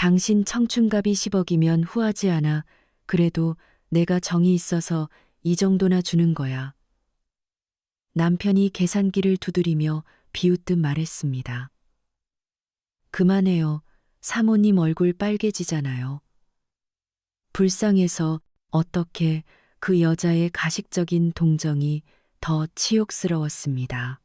당신 청춘값이 10억이면 후하지 않아. 그래도 내가 정이 있어서 이 정도나 주는 거야. 남편이 계산기를 두드리며 비웃듯 말했습니다. 그만해요. 사모님 얼굴 빨개지잖아요. 불쌍해서 어떻게 그 여자의 가식적인 동정이 더 치욕스러웠습니다.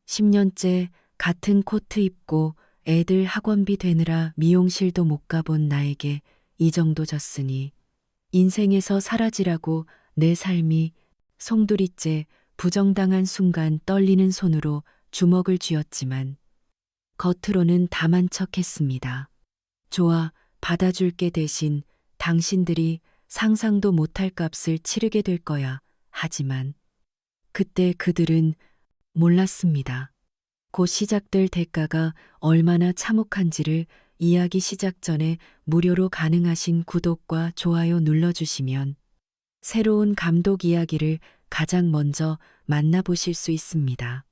10년째 같은 코트 입고 애들 학원비 되느라 미용실도 못 가본 나에게 이 정도 졌으니 인생에서 사라지라고 내 삶이 송두리째 부정당한 순간 떨리는 손으로 주먹을 쥐었지만 겉으로는 담한 척했습니다. 좋아, 받아줄게. 대신 당신들이 상상도 못할 값을 치르게 될 거야. 하지만 그때 그들은 몰랐습니다. 곧 시작될 대가가 얼마나 참혹한지를. 이야기 시작 전에 무료로 가능하신 구독과 좋아요 눌러주시면 새로운 감독 이야기를 가장 먼저 만나보실 수 있습니다.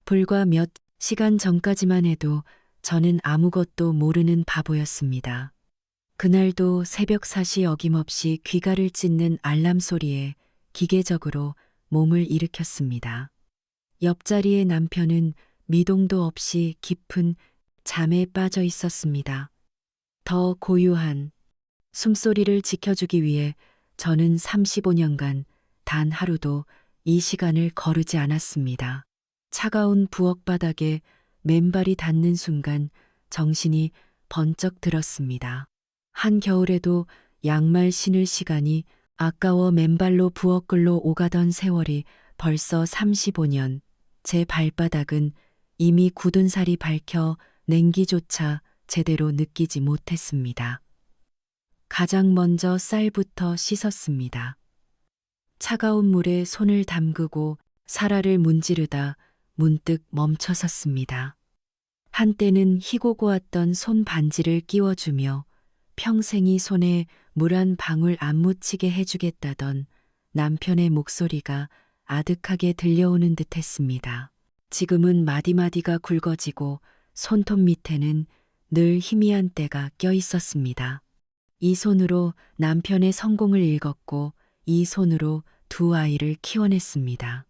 불과 몇 시간 전까지만 해도 저는 아무것도 모르는 바보였습니다. 그날도 새벽 4시 어김없이 귀가를 찢는 알람 소리에 기계적으로 몸을 일으켰습니다. 옆자리의 남편은 미동도 없이 깊은 잠에 빠져 있었습니다. 더 고요한 숨소리를 지켜주기 위해 저는 35년간 단 하루도 이 시간을 거르지 않았습니다. 차가운 부엌 바닥에 맨발이 닿는 순간 정신이 번쩍 들었습니다. 한겨울에도 양말 신을 시간이 아까워 맨발로 부엌글로 오가던 세월이 벌써 35년. 제 발바닥은 이미 굳은 살이 밝혀 냉기조차 제대로 느끼지 못했습니다. 가장 먼저 쌀부터 씻었습니다. 차가운 물에 손을 담그고 사라를 문지르다 문득 멈춰섰습니다. 한때는 희고 고왔던 손 반지를 끼워주며 평생이 손에 물 한 방울 안 묻히게 해주겠다던 남편의 목소리가 아득하게 들려오는 듯했습니다. 지금은 마디마디가 굵어지고 손톱 밑에는 늘 희미한 때가 껴 있었습니다. 이 손으로 남편의 성공을 읽었고 이 손으로 두 아이를 키워냈습니다.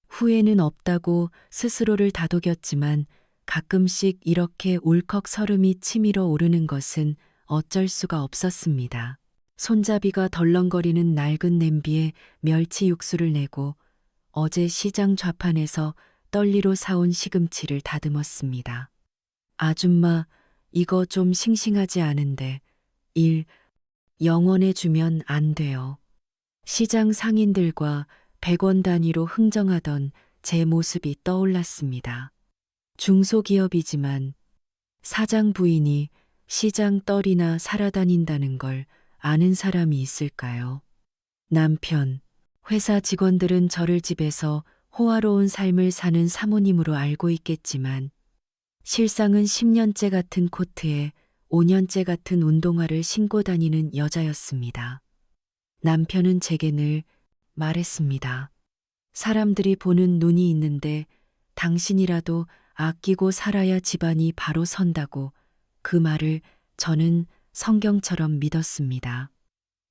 후회는 없다고 스스로를 다독였지만 가끔씩 이렇게 울컥 설움이 치밀어 오르는 것은 어쩔 수가 없었습니다. 손잡이가 덜렁거리는 낡은 냄비에 멸치 육수를 내고 어제 시장 좌판에서 떨리로 사온 시금치를 다듬었습니다. 아줌마, 이거 좀 싱싱하지 않은데 1영원에 주면 안 돼요. 시장 상인들과 100원 단위로 흥정하던 제 모습이 떠올랐습니다. 중소기업이지만 사장 부인이 시장 떨이나 살아다닌다는 걸 아는 사람이 있을까요? 남편, 회사 직원들은 저를 집에서 호화로운 삶을 사는 사모님으로 알고 있겠지만 실상은 10년째 같은 코트에 5년째 같은 운동화를 신고 다니는 여자였습니다. 남편은 제게 늘 말했습니다. 사람들이 보는 눈이 있는데 당신이라도 아끼고 살아야 집안이 바로 선다고. 그 말을 저는 성경처럼 믿었습니다.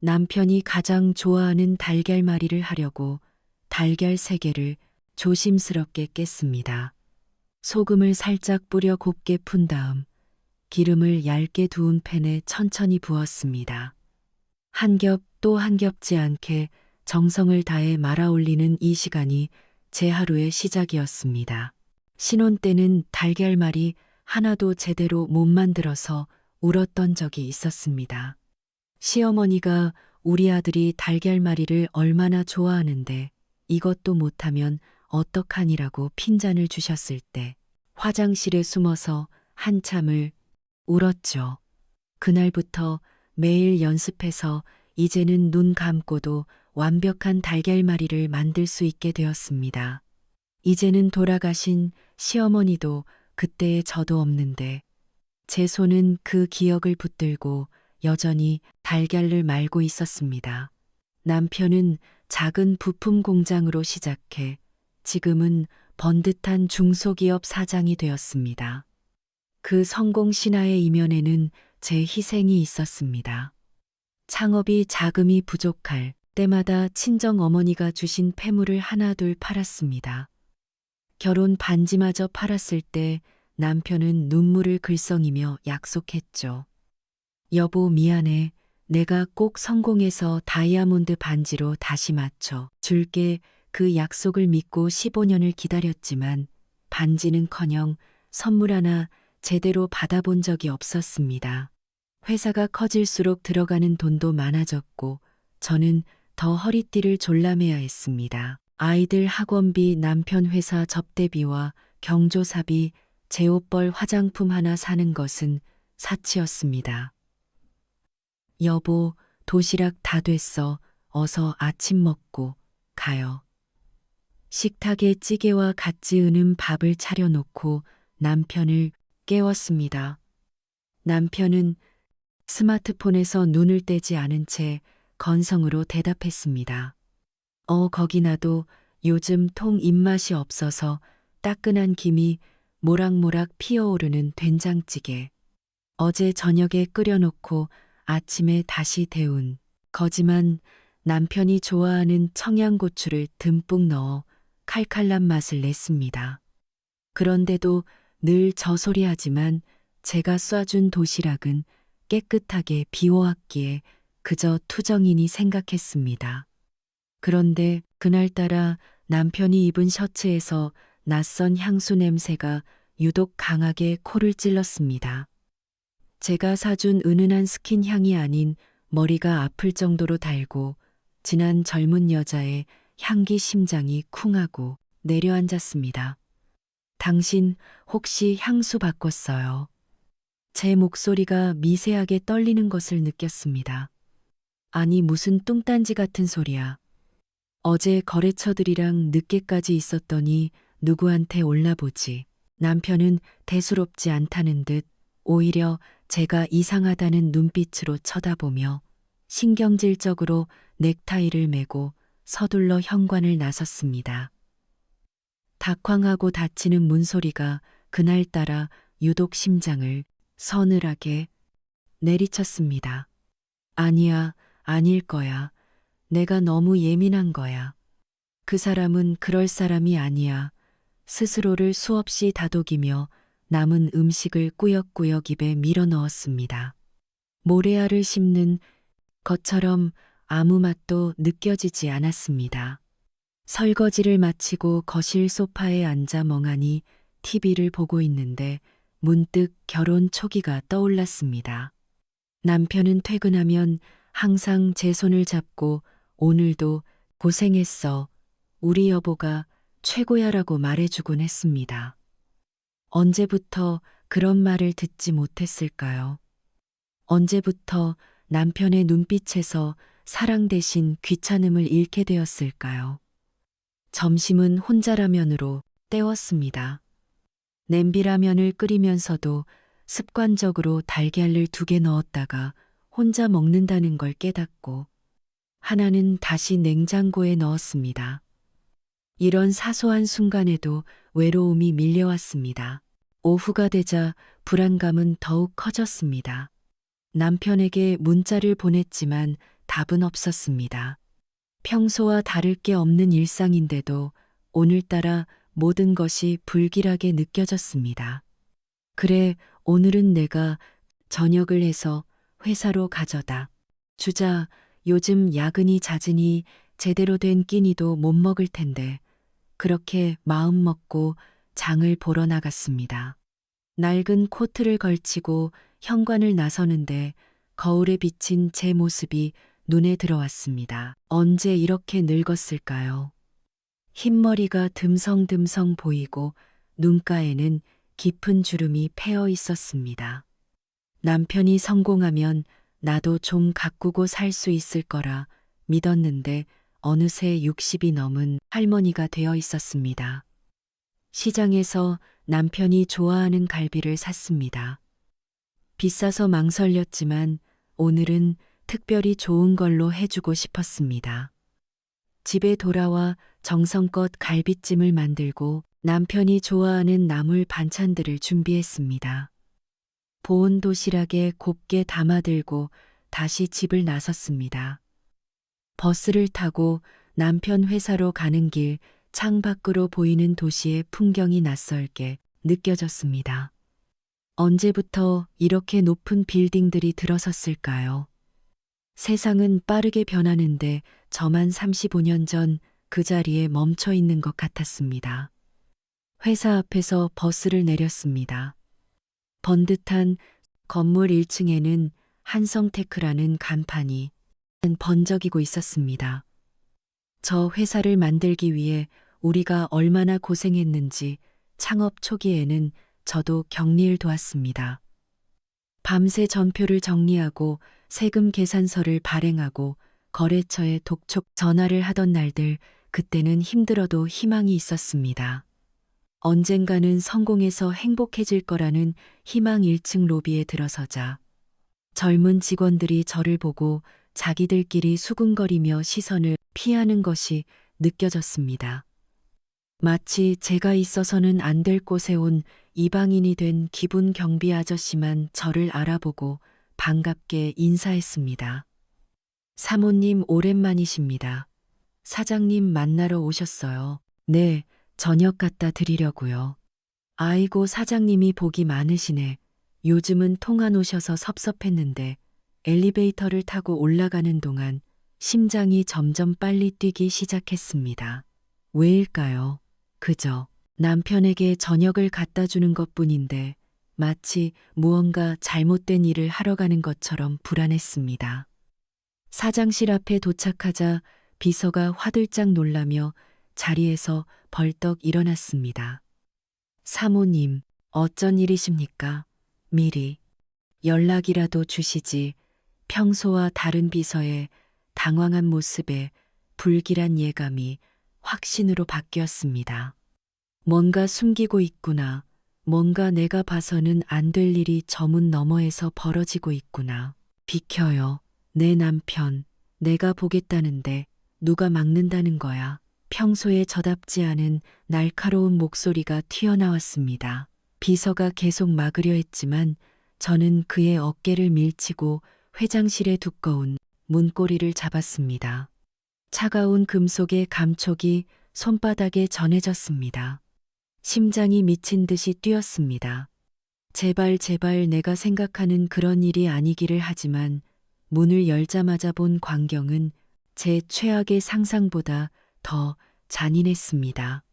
남편이 가장 좋아하는 달걀말이를 하려고 달걀 3개를 조심스럽게 깼습니다. 소금을 살짝 뿌려 곱게 푼 다음 기름을 얇게 두은 팬에 천천히 부었습니다. 한 겹 또 한 겹지 않게 정성을 다해 말아 올리는 이 시간이 제 하루의 시작이었습니다. 신혼 때는 달걀말이 하나도 제대로 못 만들어서 울었던 적이 있었습니다. 시어머니가 우리 아들이 달걀말이를 얼마나 좋아하는데 이것도 못하면 어떡하니라고 핀잔을 주셨을 때 화장실에 숨어서 한참을 울었죠. 그날부터 매일 연습해서 이제는 눈 감고도 완벽한 달걀말이를 만들 수 있게 되었습니다. 이제는 돌아가신 시어머니도 그때의 저도 없는데 제 손은 그 기억을 붙들고 여전히 달걀을 말고 있었습니다. 남편은 작은 부품 공장으로 시작해 지금은 번듯한 중소기업 사장이 되었습니다. 그 성공 신화의 이면에는 제 희생이 있었습니다. 창업이 자금이 부족할 때마다 친정 어머니가 주신 폐물을 하나둘 팔았습니다. 결혼 반지마저 팔았을 때 남편은 눈물을 글썽이며 약속했죠. 여보, 미안해. 내가 꼭 성공해서 다이아몬드 반지로 다시 맞춰 줄게. 그 약속을 믿고 15년을 기다렸지만 반지는커녕 선물 하나 제대로 받아본 적이 없었습니다. 회사가 커질수록 들어가는 돈도 많아졌고 저는 더 허리띠를 졸라매야 했습니다. 아이들 학원비, 남편 회사 접대비와 경조사비, 제 옷벌 화장품 하나 사는 것은 사치였습니다. 여보, 도시락 다 됐어. 어서 아침 먹고 가요. 식탁에 찌개와 갓 지은 밥을 차려놓고 남편을 깨웠습니다. 남편은 스마트폰에서 눈을 떼지 않은 채 건성으로 대답했습니다. 거기 놔도 요즘 통 입맛이 없어서 따끈한 김이 모락모락 피어오르는 된장찌개. 어제 저녁에 끓여놓고 아침에 다시 데운 거지만 남편이 좋아하는 청양고추를 듬뿍 넣어 칼칼한 맛을 냈습니다. 그런데도 늘 저소리하지만 제가 쏴준 도시락은 깨끗하게 비워왔기에 그저 투정이니 생각했습니다. 그런데 그날따라 남편이 입은 셔츠에서 낯선 향수 냄새가 유독 강하게 코를 찔렀습니다. 제가 사준 은은한 스킨 향이 아닌 머리가 아플 정도로 달고 진한 젊은 여자의 향기 심장이 쿵하고 내려앉았습니다. 당신 혹시 향수 바꿨어요? 제 목소리가 미세하게 떨리는 것을 느꼈습니다. 아니, 무슨 뚱딴지 같은 소리야. 어제 거래처들이랑 늦게까지 있었더니 누구한테 올라보지. 남편은 대수롭지 않다는 듯 오히려 제가 이상하다는 눈빛으로 쳐다보며 신경질적으로 넥타이를 매고 서둘러 현관을 나섰습니다. 닭황하고 닫히는 문소리가 그날따라 유독 심장을 서늘하게 내리쳤습니다. 아니야, 아닐 거야. 내가 너무 예민한 거야. 그 사람은 그럴 사람이 아니야. 스스로를 수없이 다독이며 남은 음식을 꾸역꾸역 입에 밀어 넣었습니다. 모래알을 씹는 것처럼 아무 맛도 느껴지지 않았습니다. 설거지를 마치고 거실 소파에 앉아 멍하니 TV를 보고 있는데 문득 결혼 초기가 떠올랐습니다. 남편은 퇴근하면 항상 제 손을 잡고 오늘도 고생했어. 우리 여보가 최고야라고 말해주곤 했습니다. 언제부터 그런 말을 듣지 못했을까요? 언제부터 남편의 눈빛에서 사랑 대신 귀찮음을 잃게 되었을까요? 점심은 혼자라면으로 때웠습니다. 냄비라면을 끓이면서도 습관적으로 달걀을 2개 넣었다가 혼자 먹는다는 걸 깨닫고 하나는 다시 냉장고에 넣었습니다. 이런 사소한 순간에도 외로움이 밀려왔습니다. 오후가 되자 불안감은 더욱 커졌습니다. 남편에게 문자를 보냈지만 답은 없었습니다. 평소와 다를 게 없는 일상인데도 오늘따라 모든 것이 불길하게 느껴졌습니다. 그래, 오늘은 내가 저녁을 해서 회사로 가져다 주자. 요즘 야근이 잦으니 제대로 된 끼니도 못 먹을 텐데. 그렇게 마음 먹고 장을 보러 나갔습니다. 낡은 코트를 걸치고 현관을 나서는데 거울에 비친 제 모습이 눈에 들어왔습니다. 언제 이렇게 늙었을까요? 흰머리가 듬성듬성 보이고 눈가에는 깊은 주름이 패어 있었습니다. 남편이 성공하면 나도 좀 가꾸고 살 수 있을 거라 믿었는데 어느새 60이 넘은 할머니가 되어 있었습니다. 시장에서 남편이 좋아하는 갈비를 샀습니다. 비싸서 망설였지만 오늘은 특별히 좋은 걸로 해주고 싶었습니다. 집에 돌아와 정성껏 갈비찜을 만들고 남편이 좋아하는 나물 반찬들을 준비했습니다. 보온 도시락에 곱게 담아들고 다시 집을 나섰습니다. 버스를 타고 남편 회사로 가는 길 창밖으로 보이는 도시의 풍경이 낯설게 느껴졌습니다. 언제부터 이렇게 높은 빌딩들이 들어섰을까요? 세상은 빠르게 변하는데 저만 35년 전 그 자리에 멈춰 있는 것 같았습니다. 회사 앞에서 버스를 내렸습니다. 번듯한 건물 1층에는 한성테크라는 간판이 번쩍이고 있었습니다. 저 회사를 만들기 위해 우리가 얼마나 고생했는지 창업 초기에는 저도 격리를 도왔습니다. 밤새 전표를 정리하고 세금 계산서를 발행하고 거래처에 독촉 전화를 하던 날들, 그때는 힘들어도 희망이 있었습니다. 언젠가는 성공해서 행복해질 거라는 희망 1층 로비에 들어서자 젊은 직원들이 저를 보고 자기들끼리 수군거리며 시선을 피하는 것이 느껴졌습니다. 마치 제가 있어서는 안 될 곳에 온 이방인이 된 기분 경비 아저씨만 저를 알아보고 반갑게 인사했습니다. 사모님 오랜만이십니다. 사장님 만나러 오셨어요. 네, 저녁 갖다 드리려고요. 아이고 사장님이 복이 많으시네. 요즘은 통 안 오셔서 섭섭했는데 엘리베이터를 타고 올라가는 동안 심장이 점점 빨리 뛰기 시작했습니다. 왜일까요? 그저 남편에게 저녁을 갖다 주는 것뿐인데 마치 무언가 잘못된 일을 하러 가는 것처럼 불안했습니다. 사장실 앞에 도착하자 비서가 화들짝 놀라며 자리에서 벌떡 일어났습니다. 사모님, 어쩐 일이십니까? 미리 연락이라도 주시지. 평소와 다른 비서의 당황한 모습에 불길한 예감이 확신으로 바뀌었습니다. 뭔가 숨기고 있구나. 뭔가 내가 봐서는 안 될 일이 저 문 너머에서 벌어지고 있구나. 비켜요. 내 남편, 내가 보겠다는데 누가 막는다는 거야. 평소에 저답지 않은 날카로운 목소리가 튀어나왔습니다. 비서가 계속 막으려 했지만 저는 그의 어깨를 밀치고 회장실의 두꺼운 문고리를 잡았습니다. 차가운 금속의 감촉이 손바닥에 전해졌습니다. 심장이 미친 듯이 뛰었습니다. 제발 제발 내가 생각하는 그런 일이 아니기를. 하지만 문을 열자마자 본 광경은 제 최악의 상상보다 더 잔인했습니다.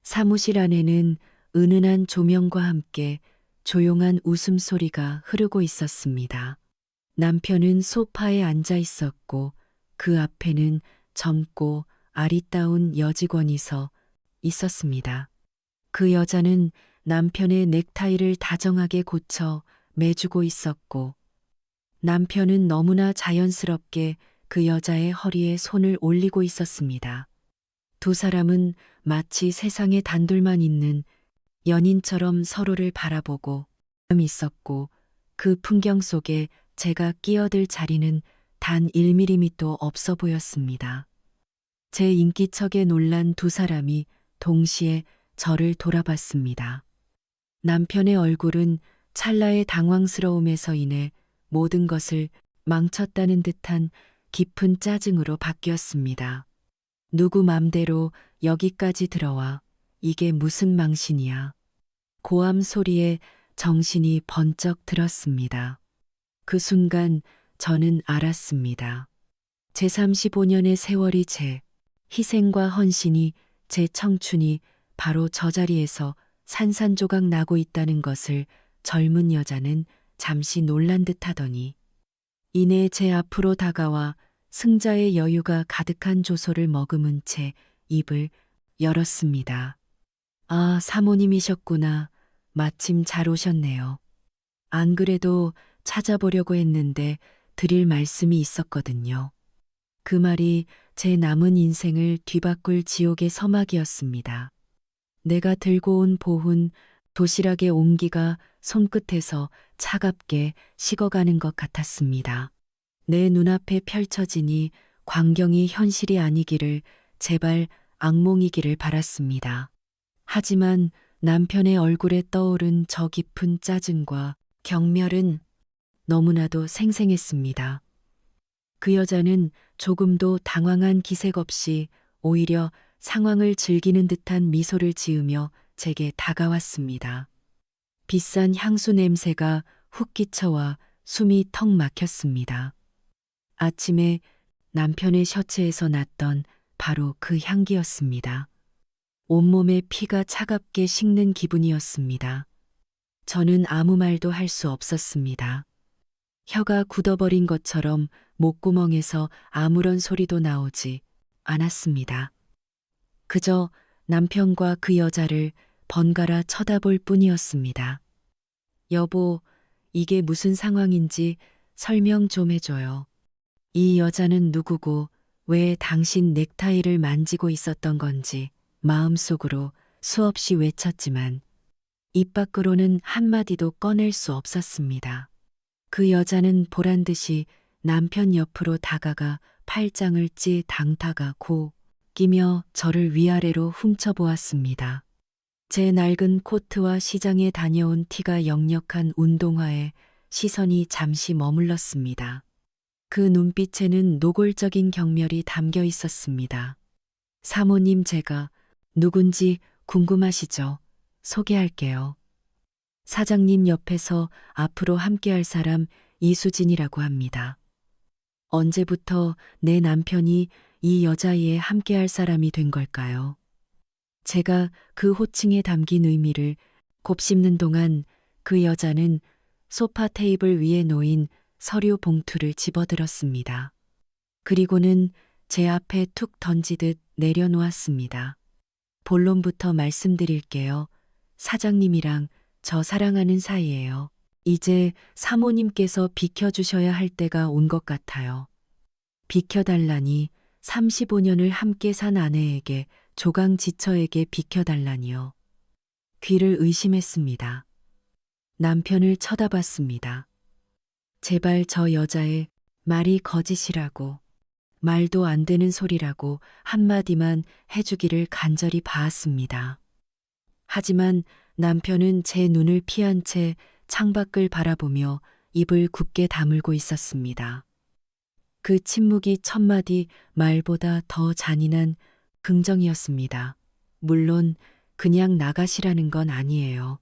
사무실 안에는 은은한 조명과 함께 조용한 웃음소리가 흐르고 있었습니다. 남편은 소파에 앉아 있었고 그 앞에는 젊고 아리따운 여직원이 서 있었습니다. 그 여자는 남편의 넥타이를 다정하게 고쳐 매주고 있었고 남편은 너무나 자연스럽게 그 여자의 허리에 손을 올리고 있었습니다. 두 사람은 마치 세상에 단둘만 있는 연인처럼 서로를 바라보고 있었고 그 풍경 속에 제가 끼어들 자리는 단 1mm도 없어 보였습니다. 제 인기척에 놀란 두 사람이 동시에 저를 돌아봤습니다. 남편의 얼굴은 찰나의 당황스러움에서 인해 모든 것을 망쳤다는 듯한 깊은 짜증으로 바뀌었습니다. 누구 맘대로 여기까지 들어와. 이게 무슨 망신이야. 고함 소리에 정신이 번쩍 들었습니다. 그 순간 저는 알았습니다. 제 35년의 세월이, 제 희생과 헌신이, 제 청춘이 바로 저 자리에서 산산조각 나고 있다는 것을. 젊은 여자는 잠시 놀란 듯 하더니 이내 제 앞으로 다가와 승자의 여유가 가득한 조소를 머금은 채 입을 열었습니다. 아, 사모님이셨구나. 마침 잘 오셨네요. 안 그래도 찾아보려고 했는데 드릴 말씀이 있었거든요. 그 말이 제 남은 인생을 뒤바꿀 지옥의 서막이었습니다. 내가 들고 온 보훈 도시락의 온기가 손끝에서 차갑게 식어가는 것 같았습니다. 내 눈앞에 펼쳐지니 광경이 현실이 아니기를, 제발 악몽이기를 바랐습니다. 하지만 남편의 얼굴에 떠오른 저 깊은 짜증과 경멸은 너무나도 생생했습니다. 그 여자는 조금도 당황한 기색 없이 오히려 상황을 즐기는 듯한 미소를 지으며 제게 다가왔습니다. 비싼 향수 냄새가 훅 끼쳐와 숨이 턱 막혔습니다. 아침에 남편의 셔츠에서 났던 바로 그 향기였습니다. 온몸에 피가 차갑게 식는 기분이었습니다. 저는 아무 말도 할 수 없었습니다. 혀가 굳어버린 것처럼 목구멍에서 아무런 소리도 나오지 않았습니다. 그저 남편과 그 여자를 번갈아 쳐다볼 뿐이었습니다. 여보, 이게 무슨 상황인지 설명 좀 해줘요. 이 여자는 누구고 왜 당신 넥타이를 만지고 있었던 건지 마음속으로 수없이 외쳤지만 입 밖으로는 한마디도 꺼낼 수 없었습니다. 그 여자는 보란 듯이 남편 옆으로 다가가 팔짱을 찌 당타가 고 끼며 저를 위아래로 훔쳐보았습니다. 제 낡은 코트와 시장에 다녀온 티가 역력한 운동화에 시선이 잠시 머물렀습니다. 그 눈빛에는 노골적인 경멸이 담겨 있었습니다. 사모님, 제가 누군지 궁금하시죠? 소개할게요. 사장님 옆에서 앞으로 함께할 사람 이수진이라고 합니다. 언제부터 내 남편이 이 여자애에 함께할 사람이 된 걸까요? 제가 그 호칭에 담긴 의미를 곱씹는 동안 그 여자는 소파 테이블 위에 놓인 서류 봉투를 집어들었습니다. 그리고는 제 앞에 툭 던지듯 내려놓았습니다. 본론부터 말씀드릴게요. 사장님이랑 저 사랑하는 사이예요. 이제 사모님께서 비켜주셔야 할 때가 온 것 같아요. 비켜달라니, 35년을 함께 산 아내에게, 조강지처에게 비켜달라니요. 귀를 의심했습니다. 남편을 쳐다봤습니다. 제발 저 여자의 말이 거짓이라고, 말도 안 되는 소리라고 한마디만 해주기를 간절히 바았습니다. 하지만 남편은 제 눈을 피한 채 창밖을 바라보며 입을 굳게 다물고 있었습니다. 그 침묵이 첫마디 말보다 더 잔인한 긍정이었습니다. 물론 그냥 나가시라는 건 아니에요.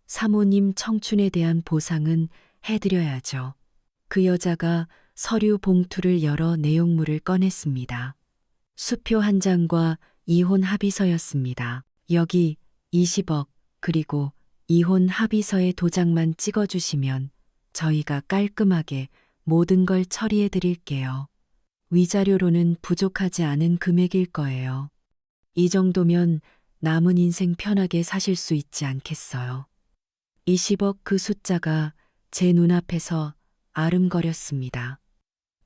사모님 청춘에 대한 보상은 해드려야죠. 그 여자가 서류 봉투를 열어 내용물을 꺼냈습니다. 수표 한 장과 이혼 합의서였습니다. 여기 20억 그리고 이혼 합의서의 도장만 찍어주시면 저희가 깔끔하게 모든 걸 처리해 드릴게요. 위자료로는 부족하지 않은 금액일 거예요. 이 정도면 남은 인생 편하게 사실 수 있지 않겠어요. 20억, 그 숫자가 제 눈앞에서 아름거렸습니다.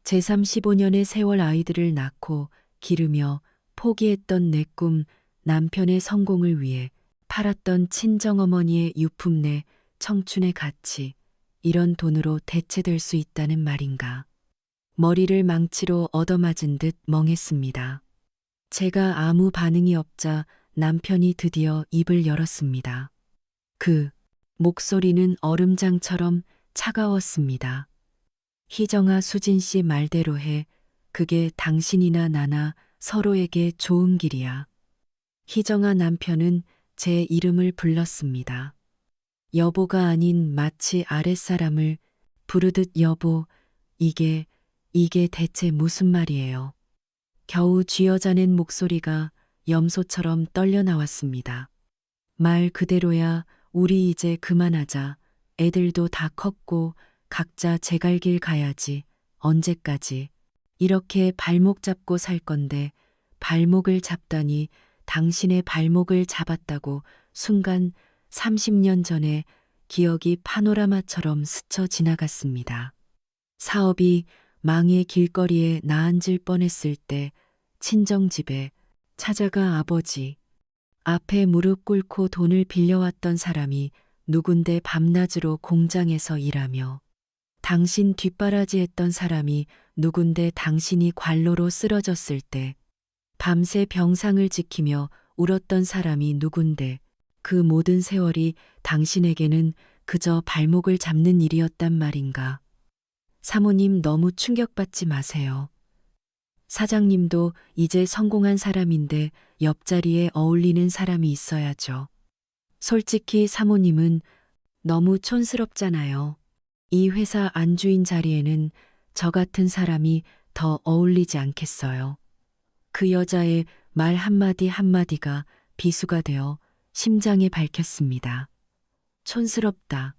제35년의 세월 아이들을 낳고 기르며 포기했던 내 꿈, 남편의 성공을 위해 팔았던 친정어머니의 유품, 내 청춘의 가치, 이런 돈으로 대체될 수 있다는 말인가. 머리를 망치로 얻어맞은 듯 멍했습니다. 제가 아무 반응이 없자 남편이 드디어 입을 열었습니다. 그 목소리는 얼음장처럼 차가웠습니다. 희정아, 수진 씨 말대로 해. 그게 당신이나 나나 서로에게 좋은 길이야. 희정아, 남편은 제 이름을 불렀습니다. 여보가 아닌 마치 아랫사람을 부르듯. 여보, 이게 대체 무슨 말이에요? 겨우 쥐어짜낸 목소리가 염소처럼 떨려 나왔습니다. 말 그대로야. 우리 이제 그만하자. 애들도 다 컸고 각자 제갈 길 가야지. 언제까지 이렇게 발목 잡고 살 건데. 발목을 잡다니. 당신의 발목을 잡았다고. 순간 30년 전에 기억이 파노라마처럼 스쳐 지나갔습니다. 사업이 망의 길거리에 나앉을 뻔했을 때 친정집에 찾아가 아버지 앞에 무릎 꿇고 돈을 빌려왔던 사람이 누군데 밤낮으로 공장에서 일하며, 당신 뒷바라지 했던 사람이 누군데 당신이 관로로 쓰러졌을 때 밤새 병상을 지키며 울었던 사람이 누군데, 그 모든 세월이 당신에게는 그저 발목을 잡는 일이었단 말인가. 사모님 너무 충격받지 마세요. 사장님도 이제 성공한 사람인데 옆자리에 어울리는 사람이 있어야죠. 솔직히 사모님은 너무 촌스럽잖아요. 이 회사 안주인 자리에는 저 같은 사람이 더 어울리지 않겠어요. 그 여자의 말 한마디 한마디가 비수가 되어 심장에 박혔습니다. 촌스럽다.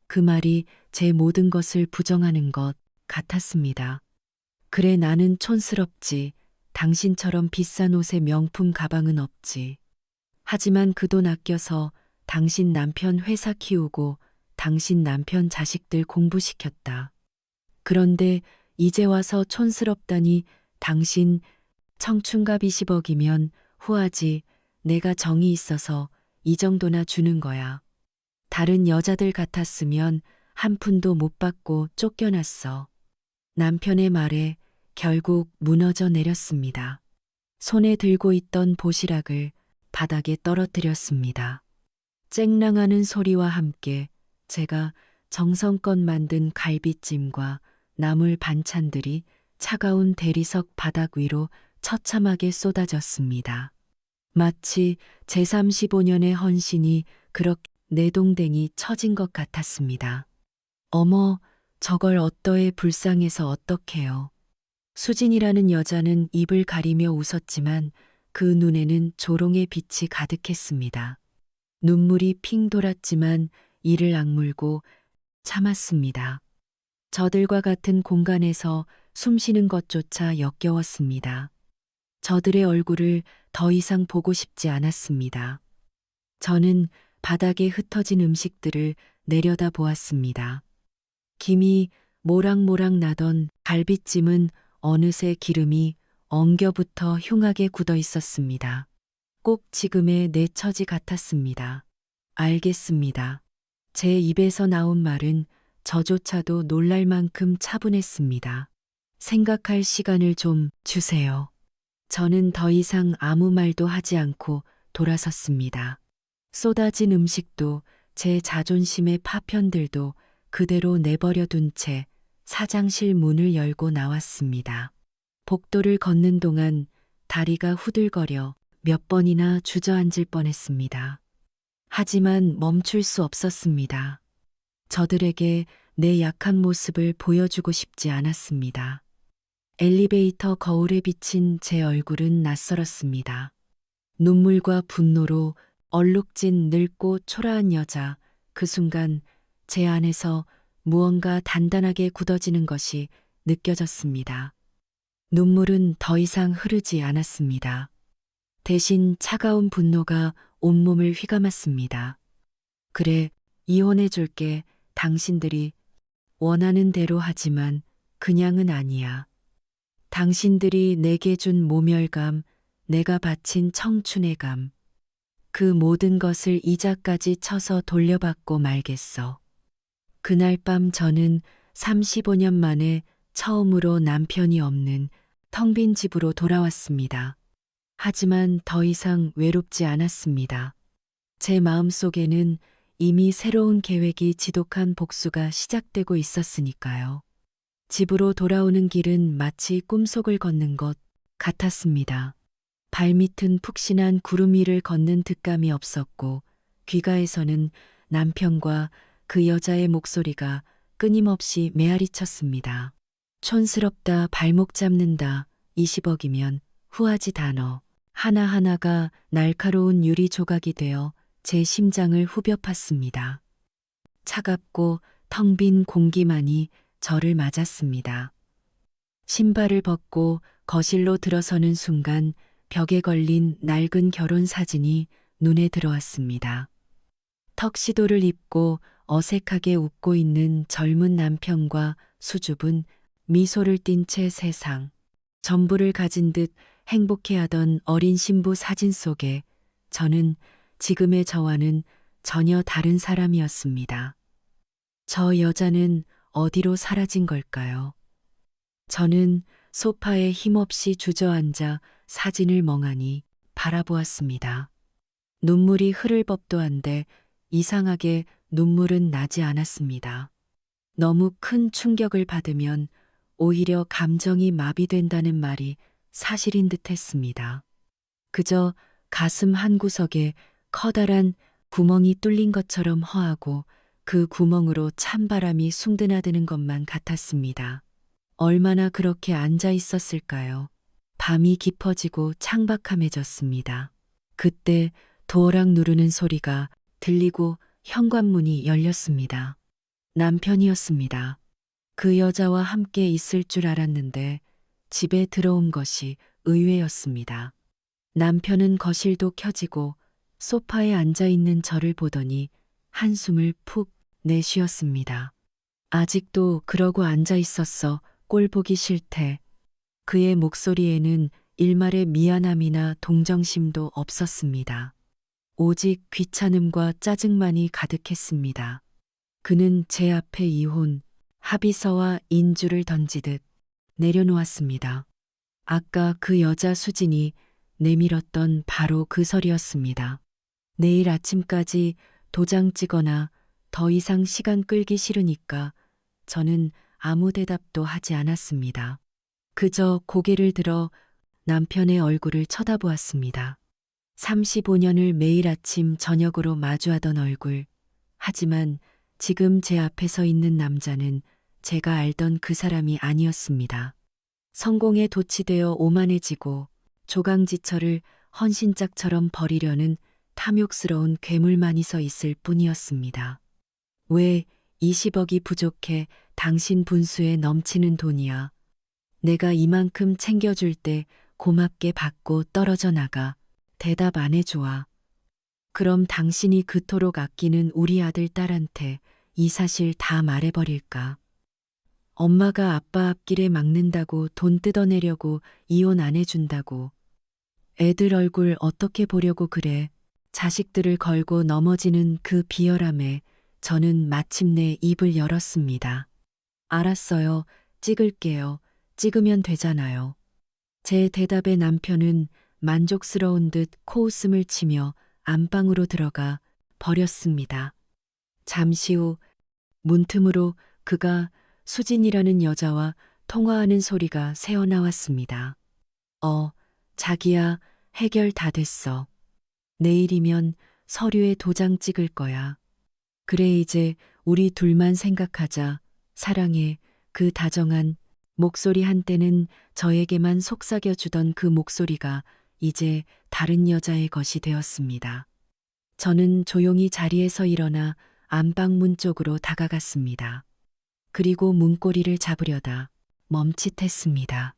그 말이 제 모든 것을 부정하는 것 같았습니다. 그래 나는 촌스럽지. 당신처럼 비싼 옷에 명품 가방은 없지. 하지만 그 돈 아껴서 당신 남편 회사 키우고 당신 남편 자식들 공부시켰다. 그런데 이제 와서 촌스럽다니 당신 청춘값 20억이면 후하지. 내가 정이 있어서 이 정도나 주는 거야. 다른 여자들 같았으면 한 푼도 못 받고 쫓겨났어. 남편의 말에 결국 무너져 내렸습니다. 손에 들고 있던 보시락을 바닥에 떨어뜨렸습니다. 쨍랑하는 소리와 함께 제가 정성껏 만든 갈비찜과 나물 반찬들이 차가운 대리석 바닥 위로 처참하게 쏟아졌습니다. 마치 제35년의 헌신이 그렇게 내동댕이 처진 것 같았습니다. 어머, 저걸 어떠해 불쌍해서 어떡해요. 수진이라는 여자는 입을 가리며 웃었지만 그 눈에는 조롱의 빛이 가득했습니다. 눈물이 핑 돌았지만 이를 악물고 참았습니다. 저들과 같은 공간에서 숨쉬는 것조차 역겨웠습니다. 저들의 얼굴을 더 이상 보고 싶지 않았습니다. 저는 바닥에 흩어진 음식들을 내려다 보았습니다. 김이 모락모락 나던 갈비찜은 어느새 기름이 엉겨붙어 흉하게 굳어 있었습니다. 꼭 지금의 내 처지 같았습니다. 알겠습니다. 제 입에서 나온 말은 저조차도 놀랄 만큼 차분했습니다. 생각할 시간을 좀 주세요. 저는 더 이상 아무 말도 하지 않고 돌아섰습니다. 쏟아진 음식도 제 자존심의 파편들도 그대로 내버려 둔 채 사장실 문을 열고 나왔습니다. 복도를 걷는 동안 다리가 후들거려 몇 번이나 주저앉을 뻔했습니다. 하지만 멈출 수 없었습니다. 저들에게 내 약한 모습을 보여주고 싶지 않았습니다. 엘리베이터 거울에 비친 제 얼굴은 낯설었습니다. 눈물과 분노로 얼룩진 늙고 초라한 여자, 그 순간 제 안에서 무언가 단단하게 굳어지는 것이 느껴졌습니다. 눈물은 더 이상 흐르지 않았습니다. 대신 차가운 분노가 온몸을 휘감았습니다. 그래, 이혼해 줄게. 당신들이 원하는 대로 하지만 그냥은 아니야. 당신들이 내게 준 모멸감, 내가 바친 청춘의 감, 그 모든 것을 이자까지 쳐서 돌려받고 말겠어. 그날 밤 저는 35년 만에 처음으로 남편이 없는 텅 빈 집으로 돌아왔습니다. 하지만 더 이상 외롭지 않았습니다. 제 마음속에는 이미 새로운 계획이 지독한 복수가 시작되고 있었으니까요. 집으로 돌아오는 길은 마치 꿈속을 걷는 것 같았습니다. 발밑은 푹신한 구름 위를 걷는 득감이 없었고 귀가에서는 남편과 그 여자의 목소리가 끊임없이 메아리쳤습니다. 촌스럽다, 발목 잡는다, 20억이면 후하지 단어. 하나하나가 날카로운 유리 조각이 되어 제 심장을 후벼 팠습니다. 차갑고 텅 빈 공기만이 저를 맞았습니다. 신발을 벗고 거실로 들어서는 순간 벽에 걸린 낡은 결혼 사진이 눈에 들어왔습니다. 턱시도를 입고 어색하게 웃고 있는 젊은 남편과 수줍은 미소를 띤 채 세상, 전부를 가진 듯 행복해하던 어린 신부 사진 속에 저는 지금의 저와는 전혀 다른 사람이었습니다. 저 여자는 어디로 사라진 걸까요? 저는 소파에 힘없이 주저앉아 사진을 멍하니 바라보았습니다. 눈물이 흐를 법도 한데 이상하게 눈물은 나지 않았습니다. 너무 큰 충격을 받으면 오히려 감정이 마비된다는 말이 사실인 듯 했습니다. 그저 가슴 한구석에 커다란 구멍이 뚫린 것처럼 허하고 그 구멍으로 찬바람이 숭드나드는 것만 같았습니다. 얼마나 그렇게 앉아 있었을까요? 밤이 깊어지고 창박함해졌습니다. 그때 도어락 누르는 소리가 들리고 현관문이 열렸습니다. 남편이었습니다. 그 여자와 함께 있을 줄 알았는데 집에 들어온 것이 의외였습니다. 남편은 거실도 켜지고 소파에 앉아 있는 저를 보더니 한숨을 푹 내쉬었습니다. 아직도 그러고 앉아 있었어. 꼴 보기 싫대. 그의 목소리에는 일말의 미안함이나 동정심도 없었습니다. 오직 귀찮음과 짜증만이 가득했습니다. 그는 제 앞에 이혼, 합의서와 인주를 던지듯 내려놓았습니다. 아까 그 여자 수진이 내밀었던 바로 그 설이었습니다. 내일 아침까지 도장 찍거나 더 이상 시간 끌기 싫으니까 저는 아무 대답도 하지 않았습니다. 그저 고개를 들어 남편의 얼굴을 쳐다보았습니다. 35년을 매일 아침 저녁으로 마주하던 얼굴. 하지만 지금 제 앞에 서 있는 남자는 제가 알던 그 사람이 아니었습니다. 성공에 도취되어 오만해지고 조강지처를 헌신짝처럼 버리려는 탐욕스러운 괴물만이 서 있을 뿐이었습니다. 왜 20억이 부족해 당신 분수에 넘치는 돈이야. 내가 이만큼 챙겨줄 때 고맙게 받고 떨어져 나가. 대답 안 해줘아. 그럼 당신이 그토록 아끼는 우리 아들 딸한테 이 사실 다 말해버릴까? 엄마가 아빠 앞길에 막는다고 돈 뜯어내려고 이혼 안 해준다고. 애들 얼굴 어떻게 보려고 그래. 자식들을 걸고 넘어지는 그 비열함에 저는 마침내 입을 열었습니다. 알았어요. 찍을게요. 찍으면 되잖아요. 제 대답에 남편은 만족스러운 듯 코웃음을 치며 안방으로 들어가 버렸습니다. 잠시 후 문틈으로 그가 수진이라는 여자와 통화하는 소리가 새어나왔습니다. 자기야, 해결 다 됐어. 내일이면 서류에 도장 찍을 거야. 그래, 이제 우리 둘만 생각하자. 사랑해. 그 다정한 목소리 한때는 저에게만 속삭여주던 그 목소리가 이제 다른 여자의 것이 되었습니다. 저는 조용히 자리에서 일어나 안방문 쪽으로 다가갔습니다. 그리고 문고리를 잡으려다 멈칫했습니다.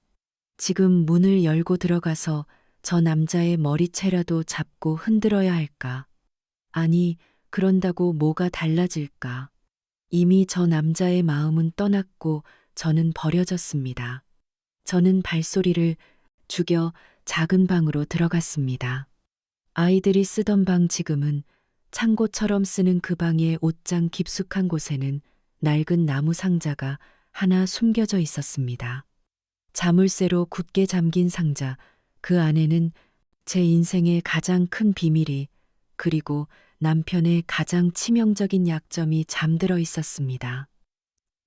지금 문을 열고 들어가서 저 남자의 머리채라도 잡고 흔들어야 할까? 아니, 그런다고 뭐가 달라질까? 이미 저 남자의 마음은 떠났고 저는 버려졌습니다. 저는 발소리를 죽여 작은 방으로 들어갔습니다. 아이들이 쓰던 방, 지금은 창고처럼 쓰는 그 방의 옷장 깊숙한 곳에는 낡은 나무 상자가 하나 숨겨져 있었습니다. 자물쇠로 굳게 잠긴 상자, 그 안에는 제 인생의 가장 큰 비밀이, 그리고 남편의 가장 치명적인 약점이 잠들어 있었습니다.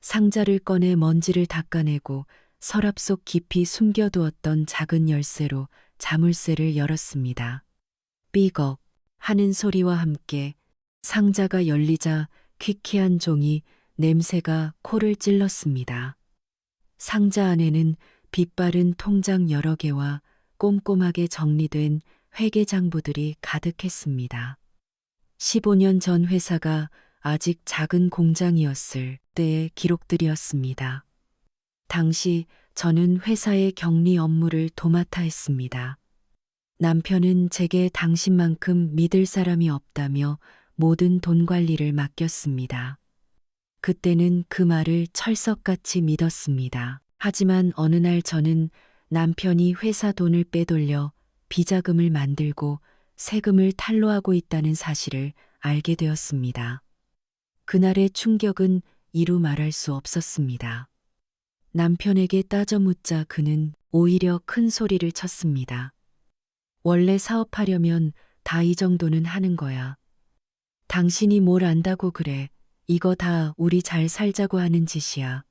상자를 꺼내 먼지를 닦아내고 서랍 속 깊이 숨겨두었던 작은 열쇠로 자물쇠를 열었습니다. 삐걱 하는 소리와 함께 상자가 열리자 퀴퀴한 종이 냄새가 코를 찔렀습니다. 상자 안에는 빛바른 통장 여러 개와 꼼꼼하게 정리된 회계장부들이 가득했습니다. 15년 전 회사가 아직 작은 공장이었을 때의 기록들이었습니다. 당시 저는 회사의 격리 업무를 도맡아 했습니다. 남편은 제게 당신만큼 믿을 사람이 없다며 모든 돈 관리를 맡겼습니다. 그때는 그 말을 철석같이 믿었습니다. 하지만 어느 날 저는 남편이 회사 돈을 빼돌려 비자금을 만들고 세금을 탈루하고 있다는 사실을 알게 되었습니다. 그날의 충격은 이루 말할 수 없었습니다. 남편에게 따져 묻자 그는 오히려 큰 소리를 쳤습니다. 원래 사업하려면 다 이 정도는 하는 거야. 당신이 뭘 안다고 그래. 이거 다 우리 잘 살자고 하는 짓이야.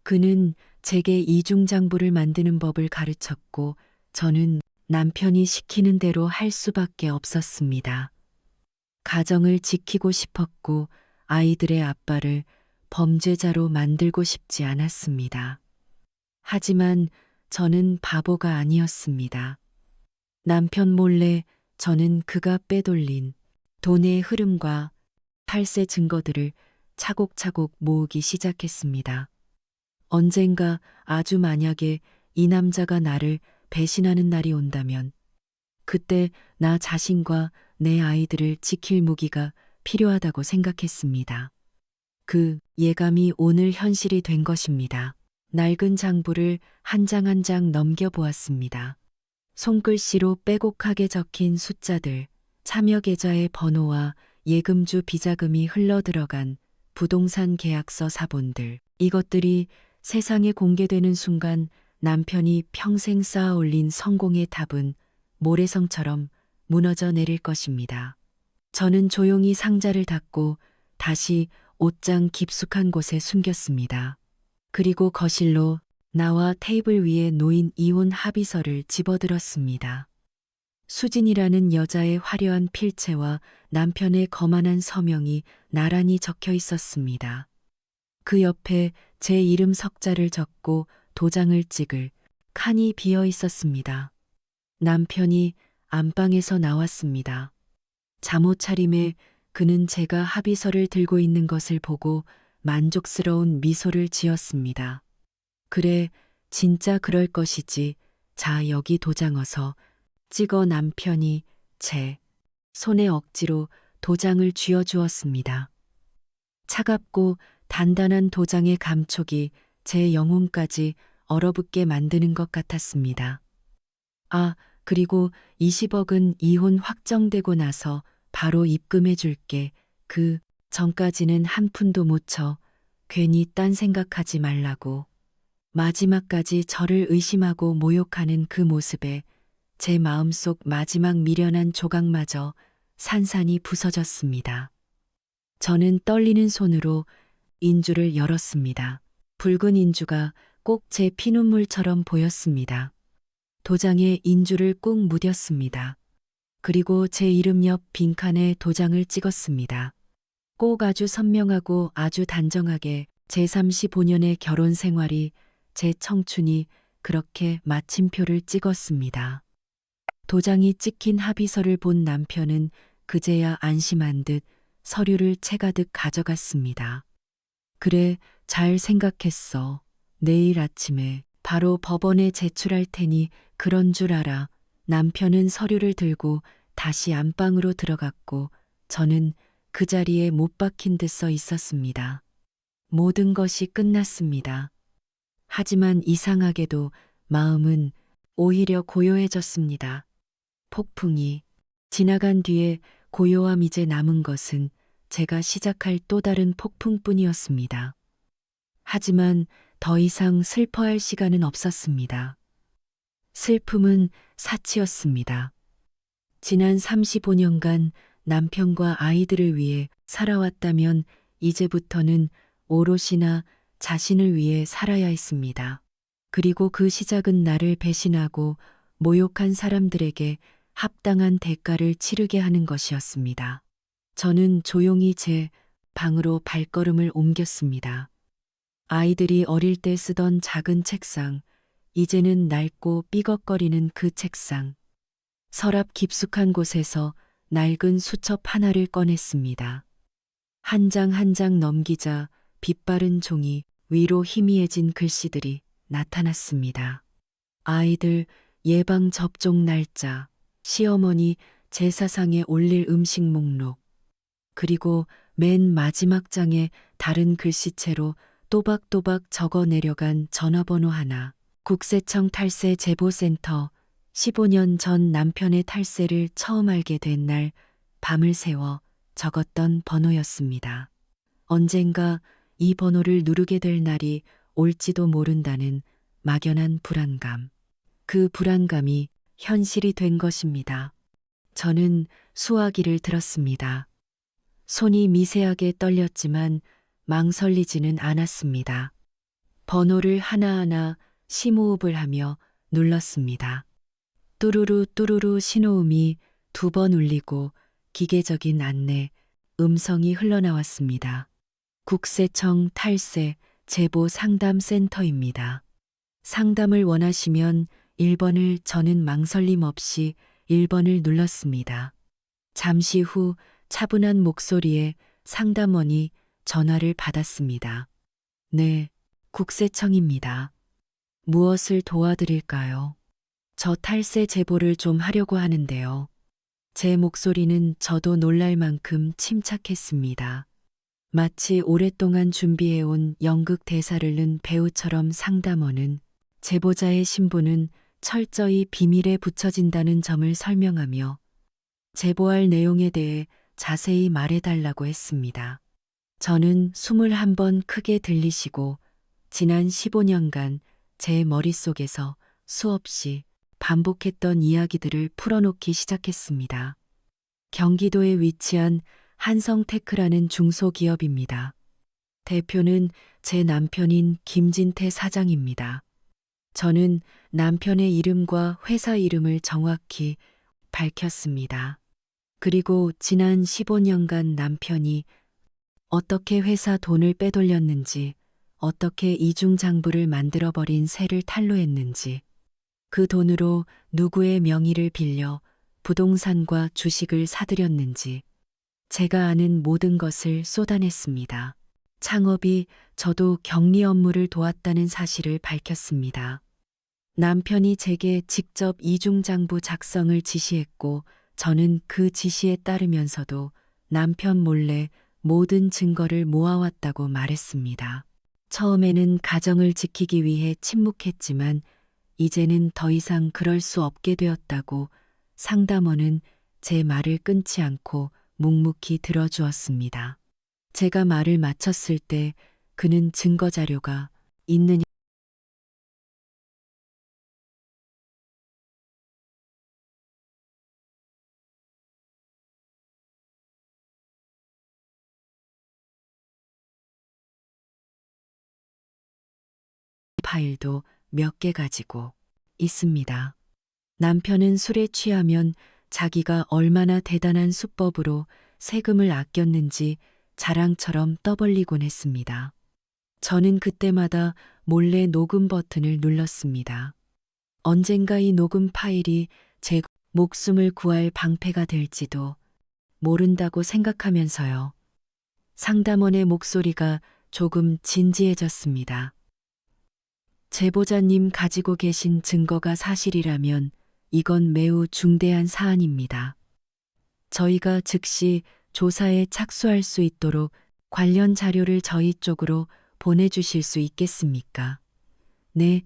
그는 제게 이중장부를 만드는 법을 가르쳤고 저는 남편이 시키는 대로 할 수밖에 없었습니다. 가정을 지키고 싶었고 아이들의 아빠를 범죄자로 만들고 싶지 않았습니다. 하지만 저는 바보가 아니었습니다. 남편 몰래 저는 그가 빼돌린 돈의 흐름과 탈세 증거들을 차곡차곡 모으기 시작했습니다. 언젠가 아주 만약에 이 남자가 나를 배신하는 날이 온다면 그때 나 자신과 내 아이들을 지킬 무기가 필요하다고 생각했습니다. 그 예감이 오늘 현실이 된 것입니다. 낡은 장부를 한 장 한 장 넘겨보았습니다. 손글씨로 빼곡하게 적힌 숫자들, 참여 계좌의 번호와 예금주 비자금이 흘러들어간 부동산 계약서 사본들. 이것들이 세상에 공개되는 순간 남편이 평생 쌓아 올린 성공의 탑은 모래성처럼 무너져 내릴 것입니다. 저는 조용히 상자를 닫고 다시 옷장 깊숙한 곳에 숨겼습니다. 그리고 거실로 나와 테이블 위에 놓인 이혼 합의서를 집어들었습니다. 수진이라는 여자의 화려한 필체와 남편의 거만한 서명이 나란히 적혀 있었습니다. 그 옆에 제 이름 석자를 적고 도장을 찍을 칸이 비어 있었습니다. 남편이 안방에서 나왔습니다. 잠옷 차림에 그는 제가 합의서를 들고 있는 것을 보고 만족스러운 미소를 지었습니다. 그래, 진짜 그럴 것이지. 자, 여기 도장 어서 찍어. 남편이 제 손에 억지로 도장을 쥐어주었습니다. 차갑고 단단한 도장의 감촉이 제 영혼까지 얼어붙게 만드는 것 같았습니다. 아, 그리고 20억은 이혼 확정되고 나서 바로 입금해 줄게. 그 전까지는 한 푼도 못 쳐. 괜히 딴 생각하지 말라고. 마지막까지 저를 의심하고 모욕하는 그 모습에 제 마음속 마지막 미련한 조각마저 산산이 부서졌습니다. 저는 떨리는 손으로 인주를 열었습니다. 붉은 인주가 꼭 제 피눈물처럼 보였습니다. 도장에 인주를 꾹 묻였습니다. 그리고 제 이름 옆 빈칸에 도장을 찍었습니다. 꼭 아주 선명하고 아주 단정하게 제 35년의 결혼 생활이, 제 청춘이 그렇게 마침표를 찍었습니다. 도장이 찍힌 합의서를 본 남편은 그제야 안심한 듯 서류를 채가득 가져갔습니다. 그래, 잘 생각했어. 내일 아침에 바로 법원에 제출할 테니 그런 줄 알아. 남편은 서류를 들고 다시 안방으로 들어갔고 저는 그 자리에 못 박힌 듯 서 있었습니다. 모든 것이 끝났습니다. 하지만 이상하게도 마음은 오히려 고요해졌습니다. 폭풍이 지나간 뒤에 고요함, 이제 남은 것은 제가 시작할 또 다른 폭풍뿐이었습니다. 하지만 더 이상 슬퍼할 시간은 없었습니다. 슬픔은 사치였습니다. 지난 35년간 남편과 아이들을 위해 살아왔다면 이제부터는 오롯이나 자신을 위해 살아야 했습니다. 그리고 그 시작은 나를 배신하고 모욕한 사람들에게 합당한 대가를 치르게 하는 것이었습니다. 저는 조용히 제 방으로 발걸음을 옮겼습니다. 아이들이 어릴 때 쓰던 작은 책상, 이제는 낡고 삐걱거리는 그 책상. 서랍 깊숙한 곳에서 낡은 수첩 하나를 꺼냈습니다. 한 장 한 장 넘기자 빛바른 종이 위로 희미해진 글씨들이 나타났습니다. 아이들 예방 접종 날짜, 시어머니 제사상에 올릴 음식 목록, 그리고 맨 마지막 장에 다른 글씨체로 또박또박 적어 내려간 전화번호 하나. 국세청 탈세 제보센터. 15년 전 남편의 탈세를 처음 알게 된 날 밤을 새워 적었던 번호였습니다. 언젠가 이 번호를 누르게 될 날이 올지도 모른다는 막연한 불안감. 그 불안감이 현실이 된 것입니다. 저는 수화기를 들었습니다. 손이 미세하게 떨렸지만 망설이지는 않았습니다. 번호를 하나하나 심호흡을 하며 눌렀습니다. 뚜루루 뚜루루 신호음이 2번 울리고 기계적인 안내, 음성이 흘러나왔습니다. 국세청 탈세 제보 상담 센터입니다. 상담을 원하시면 1번을 저는 망설임 없이 1번을 눌렀습니다. 잠시 후 차분한 목소리에 상담원이 전화를 받았습니다. 네, 국세청입니다. 무엇을 도와드릴까요? 저 탈세 제보를 좀 하려고 하는데요. 제 목소리는 저도 놀랄 만큼 침착했습니다. 마치 오랫동안 준비해온 연극 대사를 넣은 배우처럼 상담원은 제보자의 신분은 철저히 비밀에 붙여진다는 점을 설명하며 제보할 내용에 대해 자세히 말해달라고 했습니다. 저는 21번 크게 들리시고 지난 15년간 제 머릿속에서 수없이 반복했던 이야기들을 풀어놓기 시작했습니다. 경기도에 위치한 한성테크라는 중소기업입니다. 대표는 제 남편인 김진태 사장입니다. 저는 남편의 이름과 회사 이름을 정확히 밝혔습니다. 그리고 지난 15년간 남편이 어떻게 회사 돈을 빼돌렸는지, 어떻게 이중장부를 만들어버린 세를 탄로했는지, 그 돈으로 누구의 명의를 빌려 부동산과 주식을 사들였는지, 제가 아는 모든 것을 쏟아냈습니다. 창업이 저도 격리 업무를 도왔다는 사실을 밝혔습니다. 남편이 제게 직접 이중장부 작성을 지시했고 저는 그 지시에 따르면서도 남편 몰래 모든 증거를 모아왔다고 말했습니다. 처음에는 가정을 지키기 위해 침묵했지만 이제는 더 이상 그럴 수 없게 되었다고 상담원은 제 말을 끊지 않고 묵묵히 들어주었습니다. 제가 말을 마쳤을 때 그는 증거 자료가 있느냐 파일도 몇 개 가지고 있습니다. 남편은 술에 취하면 자기가 얼마나 대단한 수법으로 세금을 아꼈는지 자랑처럼 떠벌리곤 했습니다. 저는 그때마다 몰래 녹음 버튼을 눌렀습니다. 언젠가 이 녹음 파일이 제 목숨을 구할 방패가 될지도 모른다고 생각하면서요. 상담원의 목소리가 조금 진지해졌습니다. 제보자님 가지고 계신 증거가 사실이라면 이건 매우 중대한 사안입니다. 저희가 즉시 조사에 착수할 수 있도록 관련 자료를 저희 쪽으로 보내주실 수 있겠습니까? 네,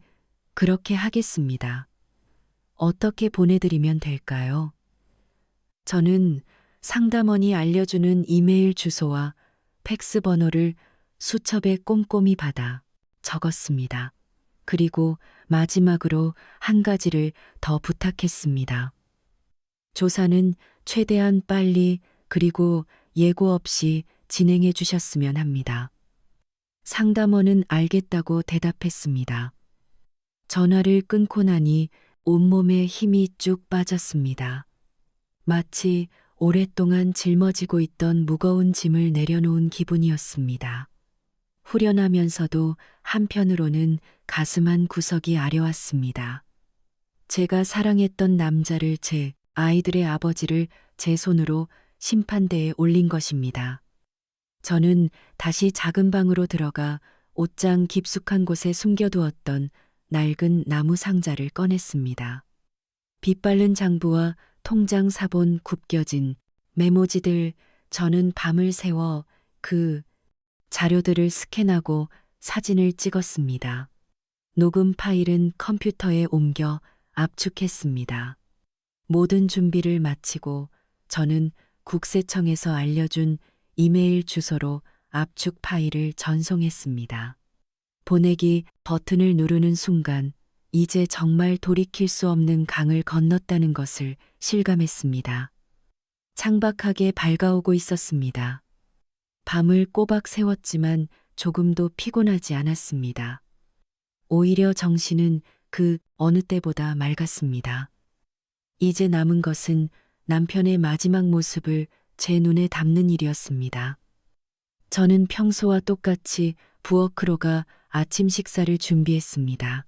그렇게 하겠습니다. 어떻게 보내드리면 될까요? 저는 상담원이 알려주는 이메일 주소와 팩스 번호를 수첩에 꼼꼼히 받아 적었습니다. 그리고 마지막으로 한 가지를 더 부탁했습니다. 조사는 최대한 빨리 그리고 예고 없이 진행해 주셨으면 합니다. 상담원은 알겠다고 대답했습니다. 전화를 끊고 나니 온몸에 힘이 쭉 빠졌습니다. 마치 오랫동안 짊어지고 있던 무거운 짐을 내려놓은 기분이었습니다. 후련하면서도 한편으로는 가슴 한 구석이 아려왔습니다. 제가 사랑했던 남자를 제 아이들의 아버지를 제 손으로 심판대에 올린 것입니다. 저는 다시 작은 방으로 들어가 옷장 깊숙한 곳에 숨겨두었던 낡은 나무 상자를 꺼냈습니다. 빛바른 장부와 통장 사본 굽겨진 메모지들, 저는 밤을 새워 그 자료들을 스캔하고 사진을 찍었습니다. 녹음 파일은 컴퓨터에 옮겨 압축했습니다. 모든 준비를 마치고 저는 국세청에서 알려준 이메일 주소로 압축 파일을 전송했습니다. 보내기 버튼을 누르는 순간 이제 정말 돌이킬 수 없는 강을 건넜다는 것을 실감했습니다. 창박하게 밝아오고 있었습니다. 밤을 꼬박 새웠지만 조금도 피곤하지 않았습니다. 오히려 정신은 그 어느 때보다 맑았습니다. 이제 남은 것은 남편의 마지막 모습을 제 눈에 담는 일이었습니다. 저는 평소와 똑같이 부엌으로 가 아침 식사를 준비했습니다.